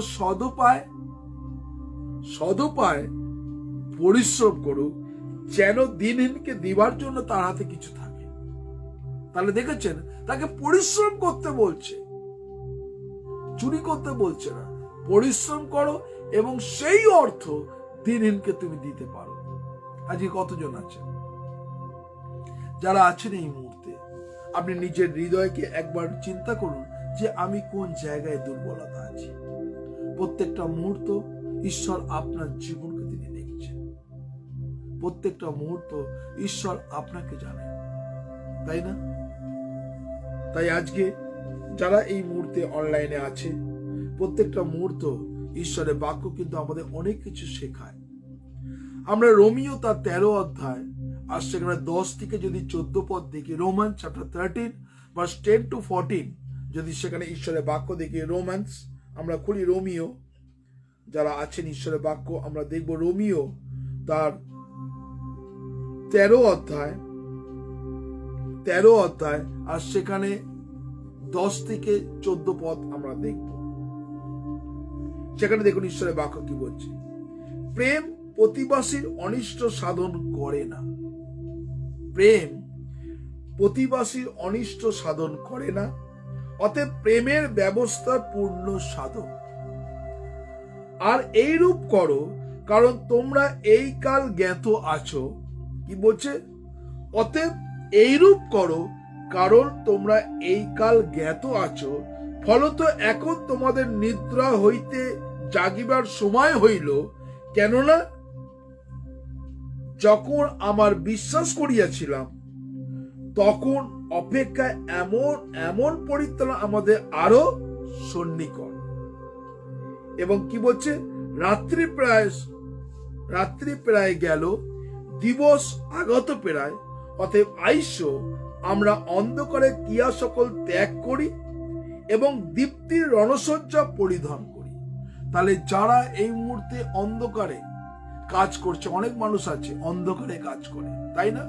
সদুপায় পরিশ্রম করুক, যেন দিনহীনকে দিবার জন্য তার হাতে কিছু থাকে। তাহলে দেখেছেন, তাকে পরিশ্রম করতে বলছে, চুরি করতে বলছে না। পরিশ্রম করো এবং সেই অর্থ দিনহীনকে তুমি দিতে পারো। আজকে কতজন আছেন যারা আছেন এই মুহূর্তে, আপনি নিজের হৃদয়কে একবার চিন্তা করুন যে আমি কোন জায়গায় দুর্বলতা আছি। প্রত্যেকটা মুহূর্ত ঈশ্বর আপনার জীবনকে তিনি দেখছেন, প্রত্যেকটা মুহূর্ত ঈশ্বর আপনাকে জানেন, তাই না? তাই আজকে যারা এই মুহূর্তে অনলাইনে আছে, প্রত্যেকটা মুহূর্ত ঈশ্বরের বাক্য কিন্তু আমাদের অনেক কিছু শেখায়। আমরা রোমিও তার 13 অধ্যায় আর সেখানে 10 থেকে যদি 14 পদ দেখি, রোমান চ্যাপ্টার 13 ভার্স 10 to 14, যদি সেখানে ঈশ্বরের বাক্য দেখি, রোমান্স আমরা খুলি, রোমিও যারা আছেন ঈশ্বরের বাক্য, আমরা দেখব রোমিও তার 13 অধ্যায় আর সেখানে 10 থেকে 14 পদ আমরা দেখব। সেখানে দেখুন ঈশ্বরের বাক্য কি বলছে। প্রেম প্রতিবাসীর অনিষ্ট সাধন করে না, প্রেম প্রতিবাসীর অনিষ্ট সাধন করে না, অতএব প্রেমের ব্যবস্থা পূর্ণ সাধন। আর এইরূপ করো, কারণ তোমরা এই কাল জ্ঞাত আছো। কি বলছে? অতএব এইরূপ করো, কারণ তোমরা এই কাল জ্ঞাত আছো। ফলত এখন তোমাদের নিদ্রা হইতে জাগিবার সময় হইল, কেননা যখন আমার বিশ্বাস করিয়াছিলাম তখন অপেক্ষা এমন পরিত্রাণ আমাদের আরো সন্নিকট। এবং কি বলছে? রাত্রি প্রায় গেল, দিবস আগত প্রায়, অতএব আইসো আমরা অন্ধকারে ক্রিয়া সকল ত্যাগ করি এবং দীপ্তির রণসজ্জা পরিধান করি। তাহলে যারা এই মুহূর্তে অন্ধকারে কাজ করছে, অনেক মানুষ আছে অন্ধকারে কাজ করে, তাই না?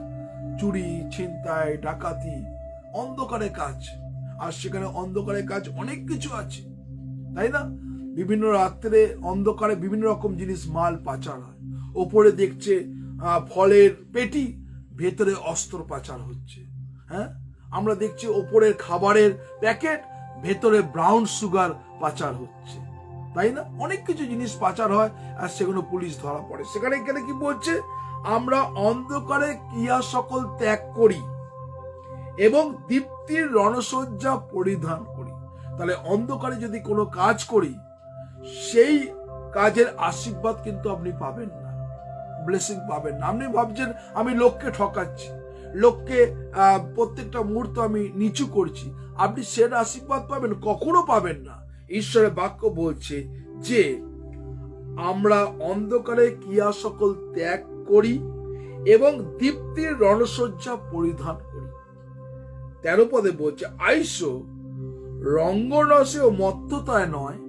চুরি, ছিনতাই, ডাকাতি, অন্ধকারে কাজ। আর সেখানে অন্ধকারে কাজ অনেক কিছু আছে, তাই না? বিভিন্ন রাত্রে অন্ধকারে বিভিন্ন রকম জিনিস, মাল পাচার হয়। ওপরে দেখছে ফলের পেটি, ভেতরে অস্ত্র পাচার হচ্ছে। হ্যাঁ, আমরা দেখছি ওপরের খাবারের প্যাকেট, ভেতরে ব্রাউন সুগার পাচার হচ্ছে, তাই না? অনেক কিছু জিনিস পাচার হয় আর সেগুলো পুলিশ ধরা পড়ে। সেখানে এখানে কি বলছে? আমরা অন্ধকারে ক্রিয়া সকল ত্যাগ করি এবং দীপ্তির রণসজ্জা পরিধান করি। তাহলে অন্ধকারে যদি কোনো কাজ করি, সেই কাজের আশীর্বাদ কিন্তু আপনি পাবেন না, ব্লেসিং পাবেন না। আপনি ভাবছেন আমি লোককে ঠকাচ্ছি, লোককে প্রত্যেকটা মুহূর্ত আমি নিচু করছি, আপনি সেটা আশীর্বাদ পাবেন? কখনো পাবেন না। ঈশ্বরের বাক্য বলছে যে আমরা অন্ধকারে ক্রিয়া সকল ত্যাগ করি এবং দীপ্তির রণসজ্জা পরিধান করি। 13 পদে বলছে, আইসো রঙ্গরসে ও মত্ততায় নয়,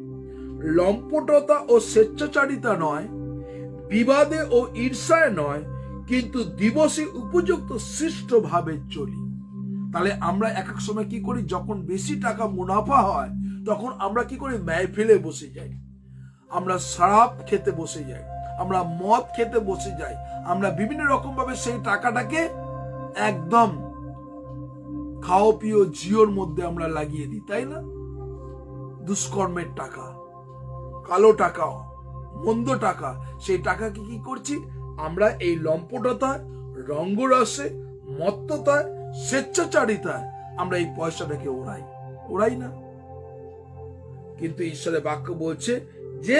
লম্পটতা ও স্বেচ্ছাচারিতা নয়, বিবাদে ও ঈর্ষায় নয়, কিন্তু দিবসে উপযুক্ত সৃষ্ট ভাবে চলি। তাহলে আমরা এক এক সময় কি করি? যখন বেশি টাকা মুনাফা হয় তখন আমরা কি করি? মেহফিলে বসে যাই, আমরা শরাব খেতে বসে যাই, আমরা মদ খেতে বসে যাই, আমরা বিভিন্ন রকম ভাবে সেই টাকাটাকে একদম খাও পিও জিওর মধ্যে আমরা লাগিয়ে দিই, তাই না? দুষ্কর্মের টাকা, কালো টাকা, মন্দ টাকা, সেই টাকাকে কি করছি আমরা এই লম্পটতায়, রঙ্গরসে, মত্ততায়, স্বেচ্ছাচারিতায় আমরা এই পয়সাটাকে ওড়াই না। কিন্তু ঈশ্বরের বাক্য বলছে যে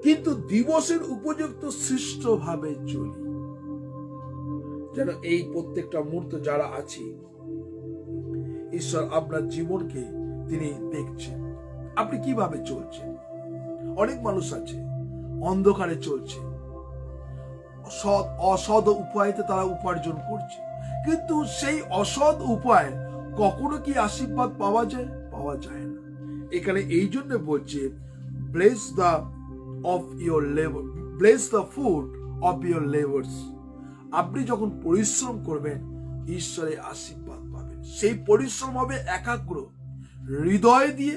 কিন্তু দিবসের উপযুক্ত সৃষ্ট ভাবে চলি, যেন এই প্রত্যেকটা মুহূর্ত যারা আছি ঈশ্বর আপনার জীবনকে তিনি দেখছেন, আপনি কিভাবে চলছেন। অনেক মানুষ আছে অন্ধকারে চলছে, অসৎ উপায়তে তারা উপার্জন করছে, কিন্তু সেই অসৎ উপায় কখনো কি আশীর্বাদ পাওয়া যায়? পাওয়া যায় না। এখানে এই জন্য বলছে bless the food of your labours. আপনি যখন পরিশ্রম করবেন ঈশ্বরের আশীর্বাদ পাবেন। সেই পরিশ্রম হবে একাগ্র হৃদয় দিয়ে,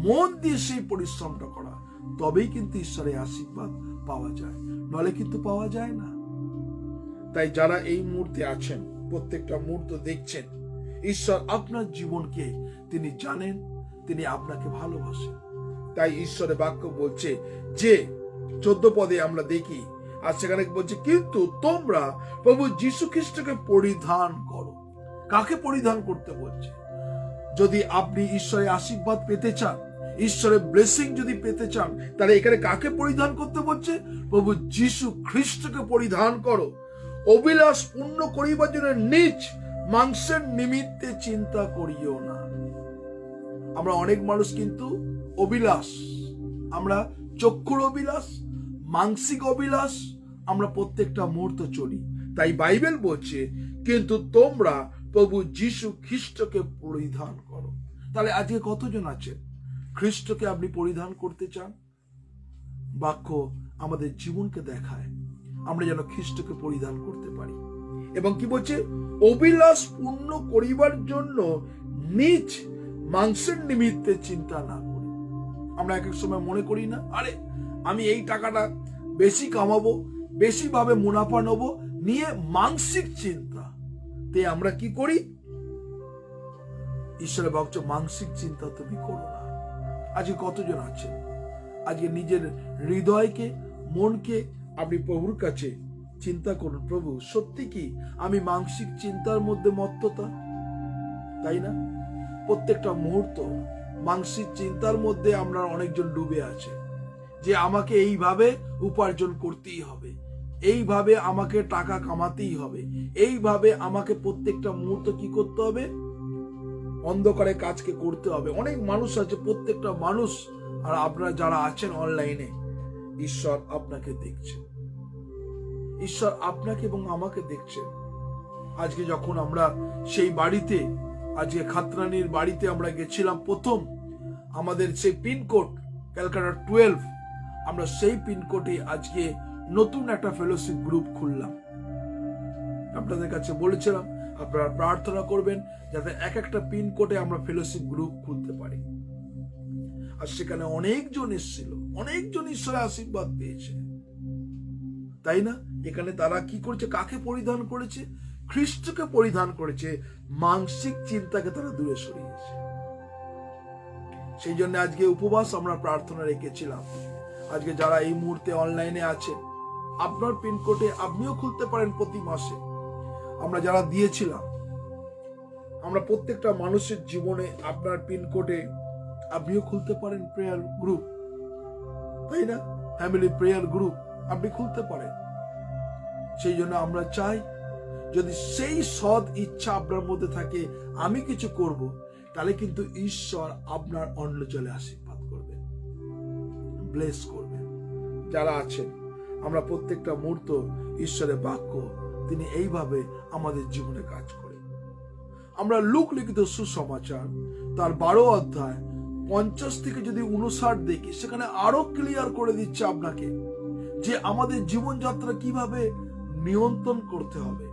মন দিয়ে সেই পরিশ্রমটা করা, তবেই কিন্তু ঈশ্বরের আশীর্বাদ পাওয়া যায়, নলে কিন্তু পাওয়া যায় না। তাই যারা এই মুহূর্তে আছেন, প্রত্যেকটা মুহূর্ত দেখছেন, ঈশ্বর আপনার জীবনকে তিনি জানেন, তিনি আপনাকে ভালোবাসেন। তাই ঈশ্বরের বাক্য বলছে যে 14 পদে আমরা দেখি, আর সেখানে বলছে কিন্তু তোমরা প্রভু যীশু খ্রিস্টকে পরিধান করো। কাকে পরিধান করতে বলছে? যদি আপনি ঈশ্বরের আশীর্বাদ পেতে চান, ঈশ্বরের ব্লেসিং যদি পেতে চান, তাহলে এখানে কাকে পরিধান করতে বলছে? প্রভু যীশু খ্রিস্টকে পরিধান করো। অভিলাষ পূর্ণ করিবার জন্য নিজ মাংসের নিমিত্তে চিন্তা করিও না। আমরা অনেক মানুষ কিন্তু অভিলাষ, আমরা চক্ষুর অভিলাষ, মানসিক অভিলাষ, আমরা প্রত্যেকটা মুহূর্ত চলি। তাই বাইবেল বলছে কিন্তু তোমরা প্রভু যীশু খ্রিস্টকে পরিধান করো। তাহলে আজকে কতজন আছেন খ্রিস্টকে আপনি পরিধান করতে চান? বাক্য আমাদের জীবনকে দেখায় আমরা যেন খ্রিস্টকে পরিধান করতে পারি। এবং কি বলছে? অভিলাষ পূর্ণ করিবার জন্য নিজ মাংসের নিমিত্তে চিন্তা না করি। আমরা এক এক সময় মনে করি না, আরে আমি এই টাকাটা বেশি কামাবো, বেশি ভাবে মুনাফা নেবো, নিয়ে মানসিক চিন্তা তে আমরা কি করি? ঈশ্বরের বাক্য মানসিক চিন্তা তুমি করো না। আজকে কতজন আছেন আজকে নিজের হৃদয়কে, মনকে আপনি প্রভুর কাছে চিন্তা করুন, প্রভু সত্যি কি আমি মানসিক চিন্তার মধ্যে মত্ততা? তাই না? প্রত্যেকটা মুহূর্ত মানসিক চিন্তার মধ্যে আমরা অনেকজন ডুবে আছে, যে আমাকে এইভাবে উপার্জন করতেই হবে, এইভাবে আমাকে টাকা কামাতেই হবে, এইভাবে আমাকে প্রত্যেকটা মুহূর্ত কি করতে হবে? অন্ধকারে কাজকে করতে হবে। অনেক মানুষ আছে, প্রত্যেকটা মানুষ, আর আপনারা যারা আছেন অনলাইনে, ঈশ্বর আপনাকে দেখছেন, ঈশ্বর আপনাকে এবং আমাকে দেখছেন। আজকে যখন আমরা সেই বাড়িতে, আজকে খাতরানির বাড়িতে আমরা গেছিলাম, প্রথম আমাদের সেই পিনকোড ক্যালকাটা 12, আমরা সেই পিনকোডে আজকে নতুন একটা ফেলোশিপ গ্রুপ খুললাম। আপনাদের কাছে বলেছিলাম আপনারা প্রার্থনা করবেন যাতে এক একটা পিনকোডে আমরা ফেলোশিপ গ্রুপ খুলতে পারি। আর সেখানে অনেকজন এসেছিল, অনেকজন ঈশ্বরের আশীর্বাদ পেয়েছে, তাই না? এখানে তারা কি করেছে? কাকে পরিধান করেছে? খ্রিস্টকে পরিধান করেছে। মানসিক চিন্তাকে তারা দূরে সরিয়েছে। সেই জন্য আজকে উপবাস আমরা প্রার্থনা রেখেছিলাম। আজকে যারা এই মুহূর্তে অনলাইনে আছেন, আপনার পিনকোডে আপনিও খুলতে পারেন প্রতি মাসে। আমরা যারা দিয়েছিলাম, আমরা প্রত্যেকটা মানুষের জীবনে আপনার পিনকোডে আপনিও খুলতে পারেন প্রেয়ার গ্রুপ, তাই না? ফ্যামিলি প্রেয়ার গ্রুপ আপনি খুলতে পারেন। সেই জন্য আমরা চাই, যদি সেই সৎ ইচ্ছা আপনার মধ্যে থাকে আমি কিছু করব, তাহলে কিন্তু ঈশ্বর আপনার অন্য জলে আশীর্বাদ করবেন, ব্লেস করবেন। যারা আছেন, আমরা প্রত্যেকটা মুহূর্ত ঈশ্বরের বাক্য তিনি এইভাবে আমাদের জীবনে কাজ করে। আমরা লুক লিখিত সুসমাচার তার 12 অধ্যায় 50 থেকে যদি 59 দেখি, সেখানে আরো ক্লিয়ার করে দিচ্ছে আপনাকে যে আমাদের জীবনযাত্রা কিভাবে নিয়ন্ত্রণ করতে হবে,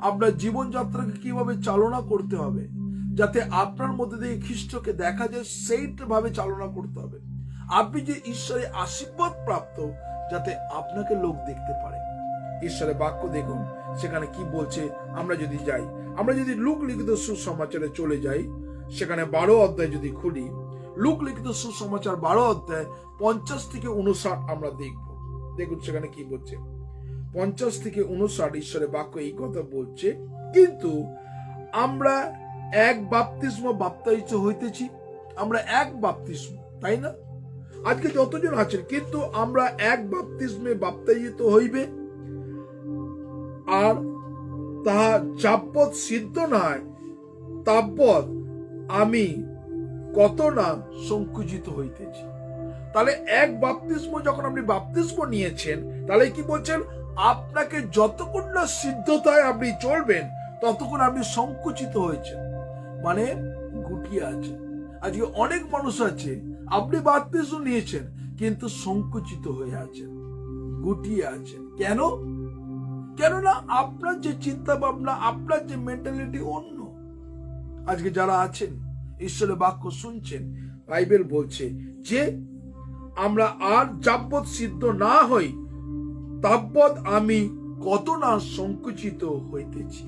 আপনার জীবনযাত্রাকে কিভাবে চালনা করতে হবে, যাতে আপনার মধ্যে দিয়ে খ্রিস্টকে দেখা যায়, সেইভাবে চালনা করতে হবে। আপনি যে ঈশ্বরের আশীর্বাদ প্রাপ্ত, যাতে আপনাকে লোক দেখতে পারে। ঈশ্বরের বাক্য দেখুন সেখানে কি বলছে। আমরা যদি যাই, আমরা যদি লুক লিখিত সুসমাচারে চলে যাই, সেখানে 12 অধ্যায় যদি খুলি, লুক লিখিত সুসমাচার 12 অধ্যায় 50 থেকে 59 আমরা দেখব। দেখুন সেখানে কি বলছে, 50 থেকে 59 ঈশ্বরের বাক্য এই কথা বলছে, কিন্তু আমরা এক বাপ্তিস্ম বাপ্তায়িত হইতেছি, আমরা এক বাপ্তিস্ম, তাই না? আজকে যতজন আছেন, কিন্তু আমরা এক বাপ্তিস্মে বাপ্তায়িত হইবে, আর তাহা যাবৎ সিদ্ধ নয় তাবৎ আমি কত না সংকুচিত হইতেছি। তাহলে এক বাপ্তিস্ম যখন আপনি বাপ্তিস্ম নিয়েছেন, তাহলে কি বলছেন, আপনাকে যতক্ষণ না সিদ্ধতায় আপনি চলবেন ততক্ষণ আপনি সংকুচিত হয়েছেন, মানে গুটিয়ে আছেন। আজকে অনেক মানুষ আছে, আপনি বাপ্তিস্ম নিয়েছেন কিন্তু সংকুচিত হয়ে আছেন, গুটিয়ে আছেন। কেন? কেননা আপনার যে চিন্তা ভাবনা, আপনার যে মেন্টালিটি অন্য। আজকে যারা আছেন ঈশ্বরের বাক্য শুনছেন, বাইবেল বলছে যে আমরা আর যাবৎ সিদ্ধ না হই তাবৎ আমি কত না সংকুচিত হইতেছি।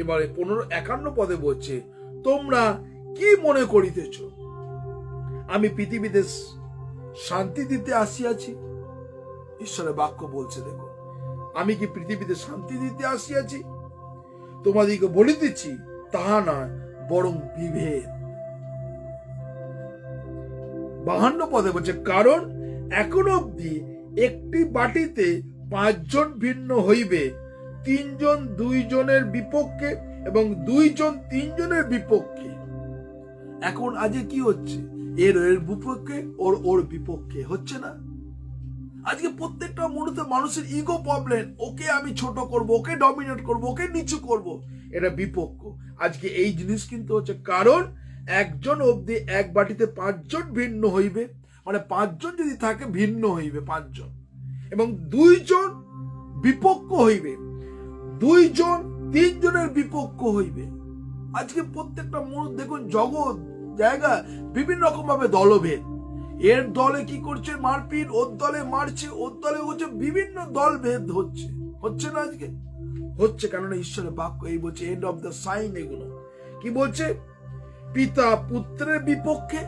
এবারে 51 পদে বলছে, তোমরা কি মনে করিতেছ আমি পৃথিবীতে শান্তি দিতে আসিয়াছি? ঈশ্বরের বাক্য বলছে, দেখো, আমি কি পৃথিবীতে শান্তি দিতে আসিয়াছি? তোমাদিকে বলিতেছি তাহা নয়, বরং বিভেদ। 52 পদে বলছে, কারণ এখন অবধি একটি বাটিতে 5 জন ভিন্ন হইবে, 3 জন 2 জনের বিপক্ষে এবং 2 জন 3 জনের বিপক্ষে। এখন আজকে কি হচ্ছে, এর বিপক্ষে, ওর বিপক্ষে হচ্ছে না। আজকে প্রত্যেকটা মুহূর্তে মানুষের ইগো প্রবলেম, ওকে আমি ছোট করব, ওকে ডমিনেট করব, ওকে নিচু করব, এটা বিপক্ষ। আজকে এই জিনিস কিন্তু হচ্ছে, কারণ একজন অবধি এক বাটিতে 5 জন ভিন্ন হইবে, মানে 5 জন যদি থাকে ভিন্ন হইবে 5 জন, এবং 2 জন বিপক্ষ হইবে, 2 জন 3 জনের বিপক্ষ হইবে। আজকে প্রত্যেকটা মানুষ দেখুন, জগৎ জায়গা বিভিন্ন রকম ভাবে দলভেদ, এর দলে কি করছে মারপিট, ওর দলে মারছে, ওর দলে হচ্ছে, বিভিন্ন দল ভেদ হচ্ছে, হচ্ছে না? আজকে হচ্ছে, কেননা ঈশ্বরের বাক্য এই বলছে, এন্ড অফ দ্য সাইন। এগুলো কি বলছে, পিতা পুত্রের বিপক্ষে।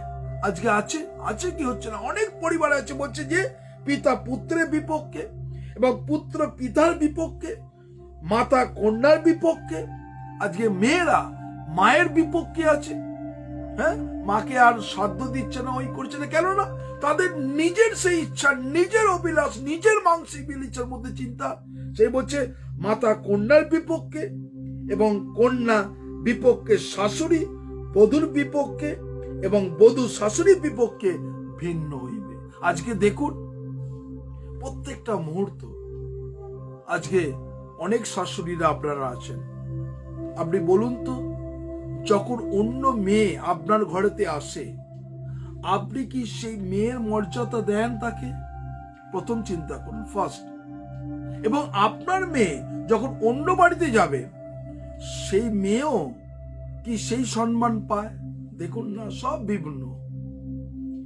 আজকে আছে, আছে কি হচ্ছে না? অনেক পরিবার আছে বলছে যে পিতা পুত্রের বিপক্ষে, এবং পুত্র পিতার বিপক্ষে, মাতা কন্যার বিপক্ষে। আজকে মেয়েরা মায়ের বিপক্ষে আছে, হ্যাঁ, মাকে আর সাধ্য দিচ্ছে না, ওই করছে না। কেননা তাদের নিজের সেই ইচ্ছা, নিজের অভিলাষ, নিজের মানসিক ইচ্ছার মধ্যে চিন্তা। সেই বলছে মাতা কন্যার বিপক্ষে, এবং কন্যা বিপক্ষে শাশুড়ি, বধূর বিপক্ষে, এবং বধূ শাশুড়ির বিপক্ষে ভিন্ন হইবে। আজকে দেখুন প্রত্যেকটা মুহূর্ত, আজকে অনেক শাশুড়িরা আপনারা আছেন, আপনি বলুন তো, যখন অন্য মেয়ে আপনার ঘরেতে আসে, আপনি কি সেই মেয়ের মর্যাদা দেন তাকে? প্রথম চিন্তা করুন, ফার্স্ট। এবং আপনার মেয়ে যখন অন্য বাড়িতে যাবে, সেই মেয়েও কি সেই সম্মান পায়? দেখুন না, সব বিভিন্ন।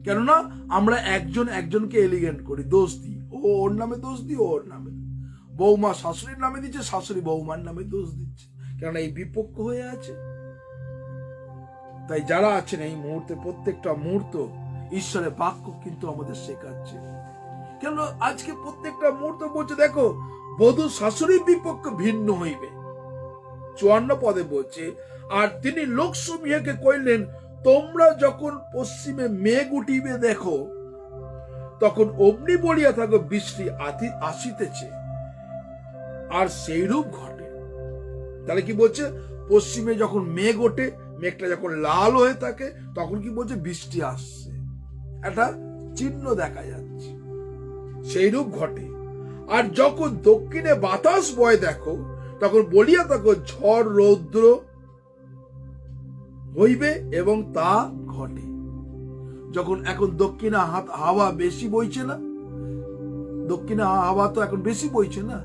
কেননা আমরা একজন একজনকে এলিগেন্ট করি, দোষ দিই, ও ওর নামে দোষ দিই, ওর নামে। বৌমা শাশুড়ির নামে দিচ্ছে, শাশুড়ি বৌমার নামে দোষ দিচ্ছে, কেননা এই বিপক্ষ হয়ে আছে। তাই যারা আছেন এই মুহূর্তে, প্রত্যেকটা মুহূর্ত ঈশ্বরের বাক্য কিন্তু আমাদের শেখাচ্ছে। কেন আজকে প্রত্যেকটা মুহূর্ত বলছে, দেখো, বধূ শাশুড়ির বিপক্ষে ভিন্ন হইবে। 54 পদে বলছে, আর তিনি লোকসমূহকে কইলেন, তোমরা যখন পশ্চিমে মেঘ উঠিবে দেখো, তখন অগ্নি বলিয়া থাকো, বৃষ্টি আসিতেছে, আর সেই রূপ ঘটে। তাহলে কি বলছে, পশ্চিমে যখন মেঘ ওঠে, মেঘটা যখন লাল হয়ে থাকে, তখন কি বলছে, বৃষ্টি আসছে, একটা চিহ্ন দেখা যাচ্ছে, সেই রূপ ঘটে। আর যখন দক্ষিণে বাতাস বয় দেখো, তখন বলিয়া থাকো, ঝড় রৌদ্র হইবে, এবং তা ঘটে। যখন এখন দক্ষিণে হাওয়া বেশি বইছে না, দক্ষিণে হাওয়া তো এখন বেশি বইছে না,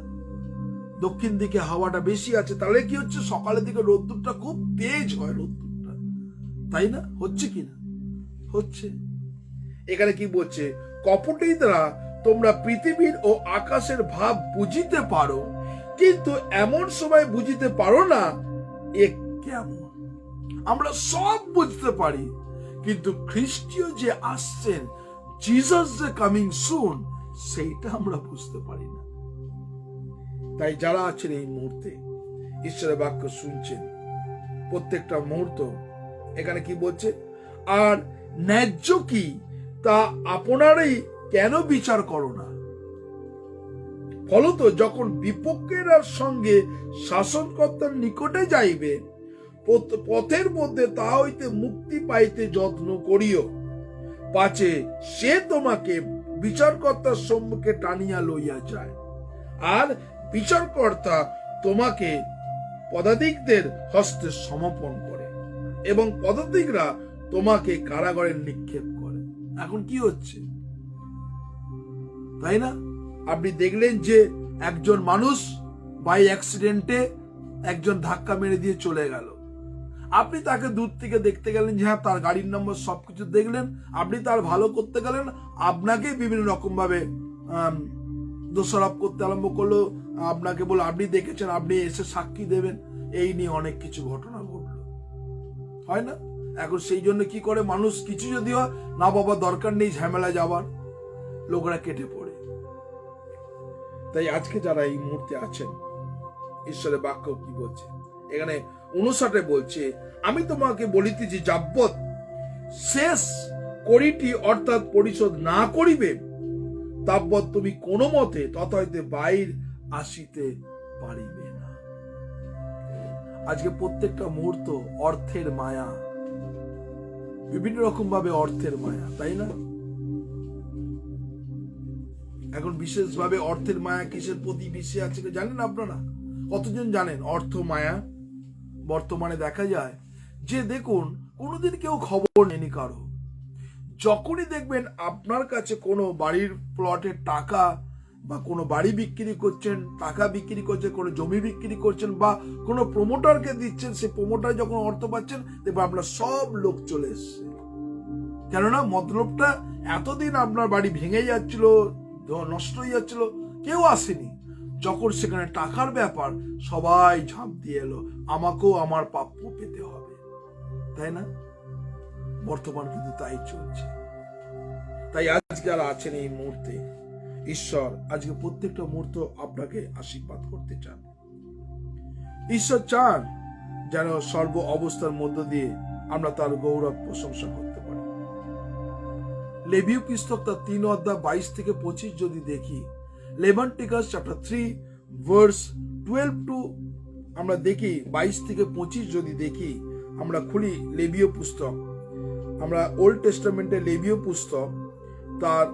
দক্ষিণ দিকে হাওয়াটা বেশি আছে, তাহলে কি হচ্ছে, সকালের দিকে রোদ্দুরটা খুব তেজ হয়, রোদ্দুরটা, তাই না? হচ্ছে কি না? হচ্ছে। এখানে কি বলছে, কপটীরা তোমরা পৃথিবীর ও আকাশের ভাব বুঝিতে পারো, কিন্তু এমন সময় বুঝিতে পারো না এ কেমন। আমরা সব বুঝতে পারি, কিন্তু খ্রিস্টীয় যে আসছেন, জিসাস যে কামিং সুন, সেইটা আমরা বুঝতে পারি না। তাই যারা আছেন এই মুহূর্তে ঈশ্বরের বাক্য শুনছেন, প্রত্যেকটা মুহূর্ত এখানে কি বলছে, আর ন্যায্য কি তা আপনারাই কেন বিচার করো না? ফলত যখন বিপক্ষের সঙ্গে শাসনকর্তার নিকটে যাইবে, পথের মধ্যে তা হইতে মুক্তি পাইতে যত্ন করিও, পাছে সে তোমাকে বিচারকর্তার সম্মুখে টানিয়া লইয়া যায়, আর বিচারকর্তা তোমাকে পদাধিকদের হস্তে সমর্পণ করে, এবং পদাধিকরা তোমাকে কারাগারে নিক্ষেপ করে। এখন কি হচ্ছে, তাই না? আপনি দেখলেন যে একজন মানুষ বাই অ্যাক্সিডেন্টে একজন ধাক্কা মেরে দিয়ে চলে গেল। আপনি তাকে দূর থেকে দেখতে গেলেন, যে হ্যাঁ তার গাড়ির নম্বর সবকিছু দেখলেন, আপনি তার ভালো করতে গেলেন, আপনাকে বিভিন্ন রকম ভাবে দোষারোপ করতে আরম্ভ করলো, আপনাকে বলে আপনি দেখেছেন, আপনি এসে সাক্ষী দেবেন। এই নিয়ে অনেক কিছু ঘটনা ঘটলো, হয় না? এখন সেই জন্য কি করে মানুষ, কিছু যদি হয় না, বাবা দরকার নেই ঝামেলা যাবার, লোকরা কেটে পড়ে। তাই আজকে যারা এই মুহূর্তে আছেন, ঈশ্বরের বাক্য কি বলছে এখানে 59 বলছে, আমি তোমাকে বলিতেছি, যাবৎ শেষ করিটি অর্থাৎ পরিশোধ না করিবে, তাবৎ তুমি কোনো মতে তথা হইতে বাইর আসিতে পারিবে না। আজকে প্রত্যেকটা মুহূর্ত অর্থের মায়া, বিভিন্ন রকম ভাবে অর্থের মায়া, তাই না? এখন বিশেষভাবে অর্থের মায়া কিসের প্রতি বেশি আছে জানেন আপনারা? কতজন জানেন অর্থ মায়া? বর্তমানে দেখা যায় যে, দেখুন, কোনোদিন কেউ খবর নেয়নি কারো, যখনই দেখবেন আপনার কাছে কোনো বাড়ির প্লটের টাকা বা কোনো বাড়ি বিক্রি করছেন, টাকা বিক্রি করছেন, কোনো জমি বিক্রি করছেন, বা কোনো প্রমোটারকে দিচ্ছেন, সে প্রমোটার যখন অর্থ পাচ্ছেন, দেখবেন আপনার সব লোক চলে এসছে। কেননা মতলবটা, এতদিন আপনার বাড়ি ভেঙে যাচ্ছিল, নষ্ট হয়ে যাচ্ছিল, কেউ আসেনি। যখন সেখানে টাকার ব্যাপার, সবাই ঝাঁপ দিয়ে এলো, আমাকেও আমার প্রাপ্য পেতে হবে, তাই না? বর্তমান কিন্তু তাই চলছে। তাই আজ যারা আছেন এই মুহূর্তে, ঈশ্বর আজকে প্রত্যেকটা মুহূর্ত আপনাকে আশীর্বাদ করতে চান। ঈশ্বর চান যেন সর্ব অবস্থার মধ্য দিয়ে আমরা তার গৌরব প্রশংসা করতে পারি। লেবীয় পুস্তক তার 3 অধ্যায় 22 থেকে 25 যদি দেখি, লেভান্টিকাস চ্যাপ্টার 3 ভার্স 12 টু আমরা দেখি 22 থেকে 25 যদি দেখি, আমরা খুলি লেবীয় পুস্তক, আমরা ওল্ড টেস্টামেন্টের লেবীয় পুস্তক তার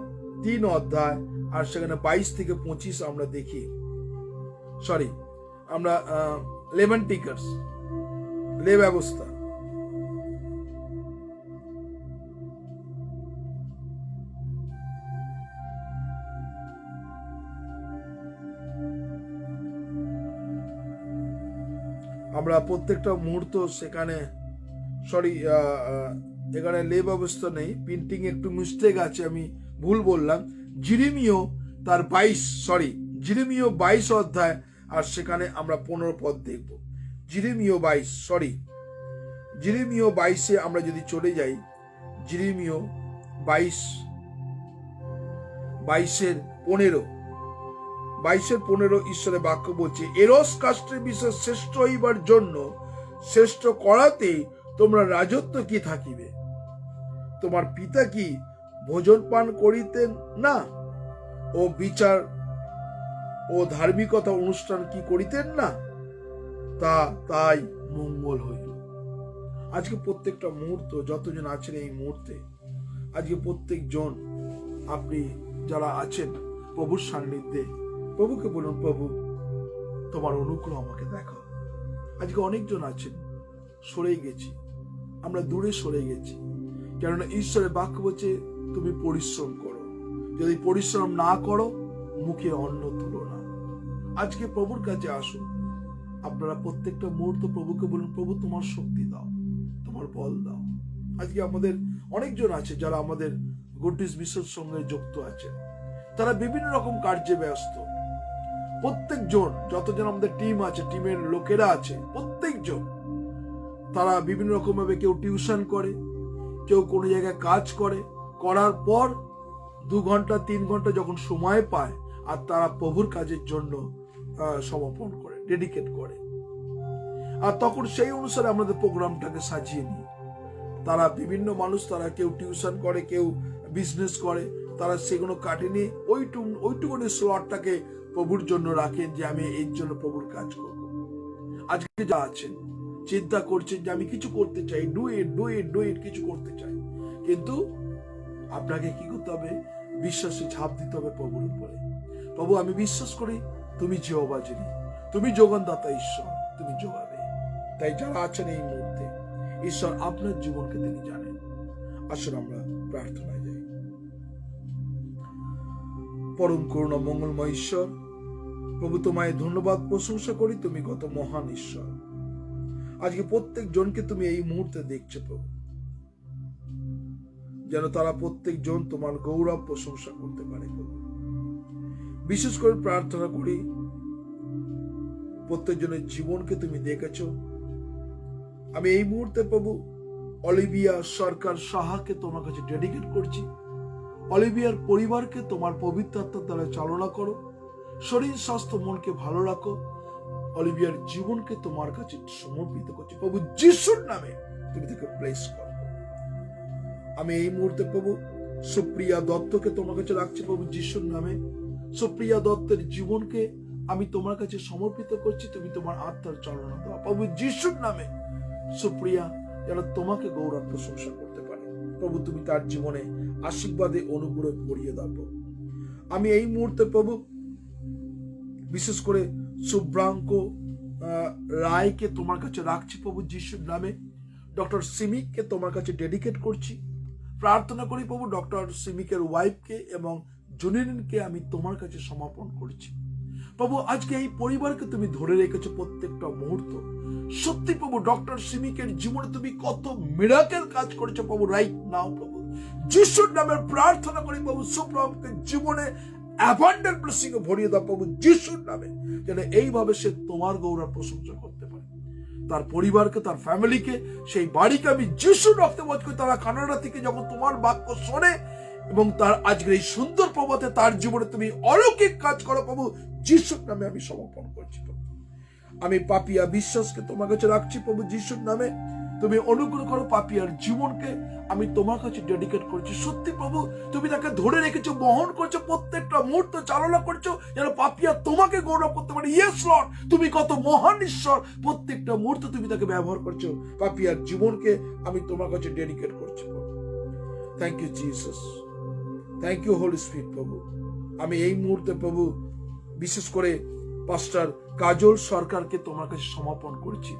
3 অধ্যায়, আর সেখানে 22 থেকে 25 আমরা দেখি, আমরা লেভান্টিকাস, লে ব্যবস্থা, আমরা প্রত্যেকটা মুহূর্ত সেখানে, এখানে লে ব্যবস্থা নেই, প্রিন্টিং একটু মিস্টেক আছে, আমি ভুল বললাম। জিরেমিয় তার 22 অধ্যায়, আর সেখানে আমরা 15 পদ দেখব। জিরেমিয় 22 আমরা যদি চলে যাই, জিরেমিয় 22:15 ঈশ্বরের বাক্য বলছে, এরস কাষ্টের বিষয় শ্রেষ্ঠ হইবার জন্য শ্রেষ্ঠ করাতে তোমরা রাজত্ব কি থাকিবে? তোমার পিতা কি ভোজন পান করিতেন না? ও বিচার ও ধার্মিকতা অনুষ্ঠান কি করিতেন না? তাই মঙ্গল হইল। আজকে প্রত্যেকটা মুহূর্ত, যতজন আছেন এই মুহূর্তে, আজকে প্রত্যেকজন, আপনি যারা আছেন প্রভুর সান্নিধ্যে, প্রভুকে বলুন, প্রভু তোমার অনুগ্রহ আমাকে দেখাও। আজকে অনেকজন আছেন সরে গেছি, আমরা দূরে সরে গেছি, কেননা ঈশ্বরের বাক্য বলছে তুমি পরিশ্রম করো, যদি পরিশ্রম না করো মুখে অন্ন তুলো না। আজকে প্রভুর কাছে আসুন, আপনারা প্রত্যেকটা মুহূর্ত প্রভুকে বলুন, প্রভু তোমার শক্তি দাও, তোমার বল দাও। আজকে আমাদের অনেকজন আছে যারা আমাদের গুড নিউজ মিশনের সঙ্গে যুক্ত আছেন, তারা বিভিন্ন রকম কার্যে ব্যস্ত। প্রত্যেকজন, যতজন আমাদের টিম আছে, টিমের লোকেরা আছে, প্রত্যেকজন তারা বিভিন্ন রকম ভাবে, কেউ টিউশন করে, কেউ কোনো জায়গায় কাজ করে, করার পর 2 ঘন্টা 3 ঘন্টা যখন সময় পায় আর তারা প্রভুর কাজের জন্য সমর্পণ করে, ডেডিকেট করে, আর তখন সেই অনুসারে আমাদের প্রোগ্রামটাকে সাজিয়ে নিই। তারা বিভিন্ন মানুষ, তারা কেউ টিউশন করে, কেউ বিজনেস করে, তারা সেগুলো কাটে নিয়ে ওইটুকুনি স্লটটাকে প্রভুর জন্য রাখেন যে আমি এর জন্য প্রভুর কাজ করব। আজকে যা আছেন চিন্তা করছেন যে আমি কিছু করতে চাই, ডু ইট কিছু করতে চাই, কিন্তু আপনাকে কি করতে হবে? বিশ্বাসে ঝাঁপ দিতে হবে প্রভুর উপরে। প্রভু, আমি বিশ্বাস করি তুমি জিহোবা যিনি, তুমি যোগানদাতা ঈশ্বর, তুমি যোগাবে। তাই যারা আছেন এই মুহূর্তে, ঈশ্বর আপনার জীবনকে তিনি জানেন। আসলে আমরা প্রার্থনায় যাই। পরম করুণা মঙ্গলময় ঈশ্বর, প্রভু তোমায় ধন্যবাদ প্রশংসা করি, তুমি কত মহান ঈশ্বর। আজকে প্রত্যেক জনকে তুমি এই মুহূর্তে দেখছো প্রভু, যেন তারা প্রত্যেক জন তোমার গৌরব প্রশংসা করতে পারে প্রভু। বিশেষ করে প্রার্থনা করি প্রত্যেক জনের জীবনকে তুমি দেখেছো। আমি এই মুহূর্তে প্রভু অলিভিয়া সরকার সাহাকে তোমার কাছে ডেডিকেট করছি। অলিভিয়ার পরিবারকে তোমার পবিত্র আত্মার দ্বারা চালনা করো, শরীর স্বাস্থ্য মনকে ভালো রাখো। অলিভিয়ার জীবনকে তোমার কাছে সমর্পিত করছি প্রভু, যিশুর নামে তুমি তাকে ব্লেস করো। আমি এই মুহূর্তে প্রভু সুপ্রিয়া দত্তকে তোমার কাছে রাখছি প্রভু, যিশুর নামে। সুপ্রিয়া দত্তের জীবনকে আমি তোমার কাছে সমর্পিত করছি, তুমি তোমার আত্মার চালনা দাও প্রভু, যিশুর নামে। সুপ্রিয়া যেন তোমাকে গৌরব প্রশংসা করতে পারে প্রভু, তুমি তার জীবনে আশীর্বাদে অনুগ্রহ ভরিয়ে দাও প্রভু। আমি এই মুহূর্তে প্রভু বিশেষ করে শুভ্রাঙ্ক রায়কে তোমার কাছে রাখছি প্রভু, যিশুর নামে। ডক্টর সিমিককে তোমার কাছে ডেডিকেট করছি। প্রার্থনা করি প্রভু ডক্টর সিমিকের ওয়াইফকে এবং জুনিনকে আমি তোমার কাছে সমর্পণ করছি প্রভু। আজকে এই পরিবারকে তুমি ধরে রেখেছো প্রত্যেকটা মুহূর্ত। সত্যি প্রভু ডক্টর সিমিকের জীবনে তুমি কত মিরাকেল কাজ করেছো প্রভু, রাইট নাও প্রভু, যিশুর নামে প্রার্থনা করি প্রভু, সুপ্রভুকে জীবনে অ্যাবান্ডেন্ট ব্লেসিং এ ভরিয়ে দাও প্রভু, যিশুর নামে, যেন এইভাবে সে তোমার গৌরব প্রশংসা করতে পারে। তার পরিবারকে, তার ফ্যামিলিকে, সেই বাড়িকে আমি যিশুর রক্তে বধ করি। তারা কানাডা থেকে যখন তোমার বাক্য শোনে এবং তার আজকের এই সুন্দর প্রভাতে তার জীবনে তুমি অলৌকিক কাজ করো প্রভু, যিশুর নামে আমি সমর্পণ করছি প্রভু। আমি পাপিয়া বিশ্বাসকে তোমার কাছে রাখছি প্রভু, যিশুর নামে। তুমি অনুগ্রহ করো পাপিয়ার জীবনকে আমি তোমার কাছে ডেডিকেট করছি। সত্যি প্রভু তুমি তাকে ধরে রেখেছো, বহন করছো, প্রত্যেকটা মুহূর্ত চালনা করছো যেন পাপিয়া তোমাকে গৌরব করতে পারে। ইয়েস লর্ড, তুমি কত মহান ঈশ্বর, প্রত্যেকটা মুহূর্ত তুমি তাকে ব্যবহার করছো। পাপিয়ার জীবনকে আমি তোমার কাছে ডেডিকেট করছি প্রভু। Thank you Jesus, thank you holy spirit প্রভু। আমি এই মুহূর্তে প্রভু বিশেষ করে পাস্টার কাজল সরকারকে তোমার কাছে সমর্পণ করছি।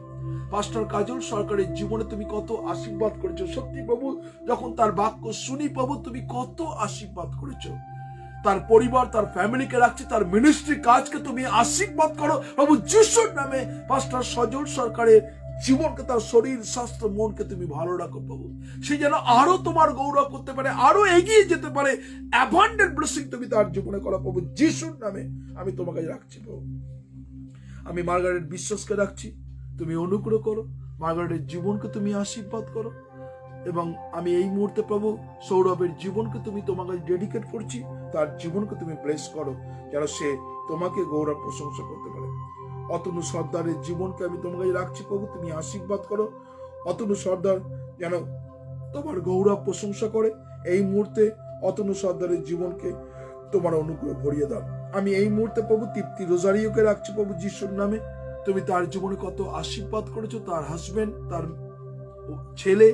পাস্টার কাজল সরকারের জীবনে তুমি কত আশীর্বাদ করেছো। সত্যি প্রভু যখন তার বাক্য শুনি প্রভু তুমি কত আশীর্বাদ করেছো। তার পরিবার, তার ফ্যামিলিকে রাখছি, তার মিনিস্ট্রি কাজকে তুমি আশীর্বাদ করো প্রভু, যিশুর নামে। পাস্টার সজল সরকারের জীবনকে, তার শরীর স্বাস্থ্য মনকে তুমি ভালো রাখো প্রভু, সে যেন আরো তোমার গৌরব করতে পারে, আরো এগিয়ে যেতে পারে। অ্যাবান্ডেন্ট ব্লেসিং তুমি তার জীবনে করো প্রভু, যিশুর নামে আমি তোমাকে রাখছি প্রভু। আমি মার্গারেট বিশ্বাসকে রাখছি, তুমি অনুগ্রহ করো, মার্গারেটের জীবনকে তুমি আশীর্বাদ করো। এবং আমি এই মুহূর্তে প্রভু সৌরভের জীবনকে তুমি তোমার কাছে ডেডিকেট করছি, তার জীবনকে তুমি ব্লেস করো যেন সে তোমাকে গৌরব প্রশংসা করতে পারে। অতনু সর্দারের জীবনকে আমি তোমার কাছে রাখছি প্রভু, তুমি আশীর্বাদ করো। অতনু সর্দার যেন তোমার গৌরব প্রশংসা করে। এই মুহূর্তে অতনু সর্দারের জীবনকে তোমার অনুগ্রহ ভরিয়ে দাও। আমি এই মুহূর্তে প্রভু তৃপ্তি রোজারিওকে রাখছি প্রভু, যিশুর নামে। তুমি তার জীবনে কত আশীর্বাদ করেছো, তার হাজবেন্ড, তার ছেলে,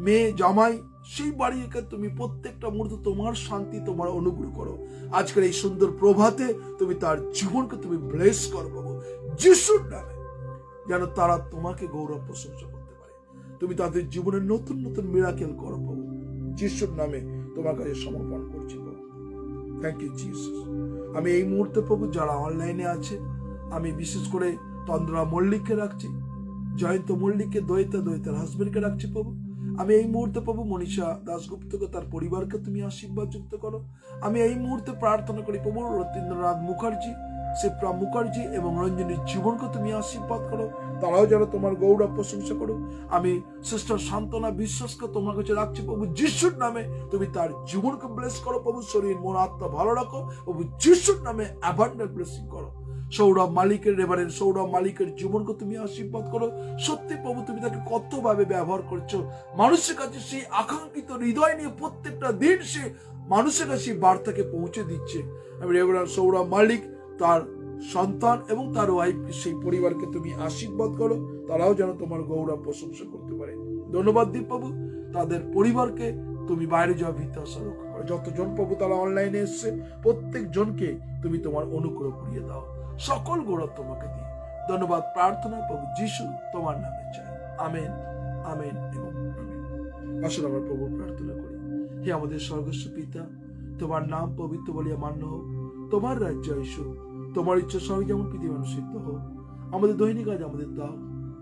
মেয়ে, জামাই, সেই বাড়িকে তুমি প্রত্যেকটা মুহূর্তে তোমার শান্তি, তোমার অনুগ্রহ করো। আজকের এই সুন্দর প্রভাতে তুমি তার জীবনকে তুমি ব্লেস করো প্রভু, যিশুর নামে, যেন তারা তোমাকে গৌরব প্রশংসা করতে পারে। তুমি তাদের জীবনে নতুন নতুন মিরাকেল করো প্রভু, যিশুর নামে তোমার কাছে সমর্পণ করছি প্রভু। Thank you Jesus. আমি এই মুহূর্তে প্রভু যারা অনলাইনে আছে আমি বিশেষ করে তন্দ্রা মল্লিককে রাখছি, জয়ন্ত মল্লিককে, দয়িতার হাজবেন্ডকে রাখছি প্রভু। আমি এই মুহূর্তে প্রভু মনীষা দাশগুপ্তকে, তার পরিবারকে তুমি আশীর্বাদ যুক্ত করো। আমি এই মুহূর্তে প্রার্থনা করি প্রভু রতীন্দ্রনাথ মুখার্জি, শিপ্রা মুখার্জি এবং রঞ্জনীর জীবনকে তুমি আশীর্বাদ করো। তারাও যেন তোমার গৌরব প্রশংসা করো। আমি সিস্টার সান্ত্বনা বিশ্বাসকে তোমার কাছে রাখছি প্রভু যিশুর নামে। তুমি তার জীবনকে ব্লেস করো প্রভু, শরীর মন আত্মা ভালো রাখো প্রভু যিশুর নামে, অ্যাবান্ডেন্ট ব্লেসিং করো। সৌরভ মালিকের রেভারেন্ড সৌরভ মালিকের জীবনকে তুমি আশীর্বাদ করো। সত্যি প্রভু তুমি তাকে কতভাবে ব্যবহার করছো, মানুষের কাছে সেই আকাঙ্ক্ষিত হৃদয় নিয়ে প্রত্যেকটা দিন সে মানুষের কাছে সেই বার্তাকে পৌঁছে দিচ্ছে। আমি রেভারেন্ড সৌরভ মালিক, তার সন্তান এবং তার ওয়াইফকে, সেই পরিবারকে তুমি আশীর্বাদ করো, তারাও যেন তোমার গৌরব প্রশংসা করতে পারে। ধন্যবাদ দিই প্রভু, তাদের পরিবারকে তুমি বাইরে যাওয়া ভীত আশা রক্ষা করো। যতজন প্রভু তারা অনলাইনে এসছে প্রত্যেক জনকে তুমি তোমার অনুগ্রহ করিয়ে দাও। সকল গৌরব তোমাকে দিই। ধন্যবাদ প্রার্থনা প্রভু যিশু তোমার নামে চাই, আমেন, আমেন এবং আমেন। আসলে আমরা প্রভু প্রার্থনা করি। হে আমাদের স্বর্গস্ব পিতা, তোমার নাম পবিত্র বলিয়া মান্য হোক, তোমার রাজ্য আসুক, তোমার ইচ্ছা সবাই যেমন পৃথিবী অনুষ্ঠিত হোক। আমাদের দৈনিক আজ আমাদের দাও,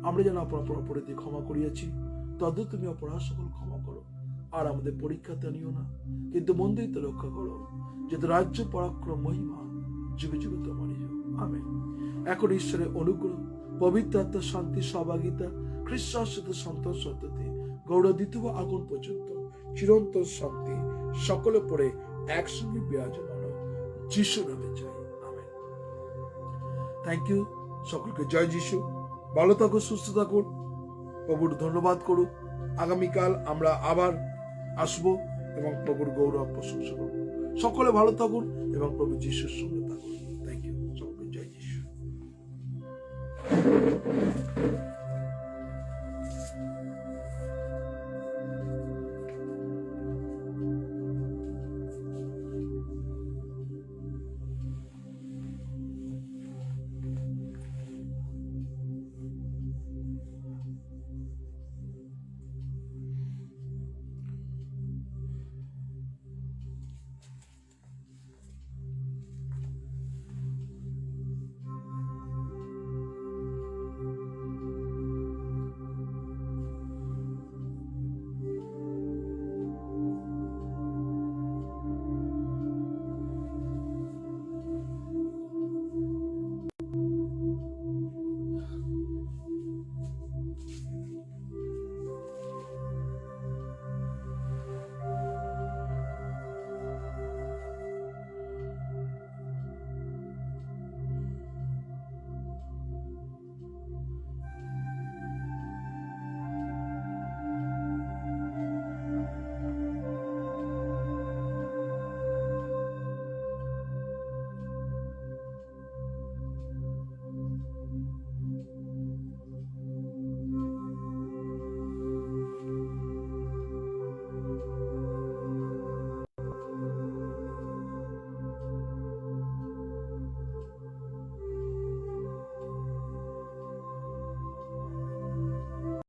আমরা যেন অপরাধী ক্ষমা করিয়াছি তদ তুমি অপরাধ সকল ক্ষমা করো। আর আমাদের পরীক্ষাতে নিও না, কিন্তু মন্দিরতে রক্ষা করো, যাতে রাজ্য পরাক্রম মহিমা যুগে যুগে তোমারই হোক, আমেন। এখন ঈশ্বরের অনুগ্রহ, পবিত্র আত্মার শান্তি, সহভাগিতা, খ্রিস্টের সাথে সন্তান সন্ততি গৌরব দ্বিতীয় আগুন পর্যন্ত চিরন্তন শান্তি সকলে পড়ে একসঙ্গে বিরাজমান হোক, যিশু নামে চাই, আমেন। Thank you. সকলকে জয় যিশু। ভালো থাকুন, সুস্থ থাকুন, প্রভুর ধন্যবাদ করুন। আগামীকাল আমরা আবার আসবো এবং প্রভুর গৌরব প্রশংসা করব। সকলে ভালো থাকুন এবং প্রভু যিশুর সঙ্গে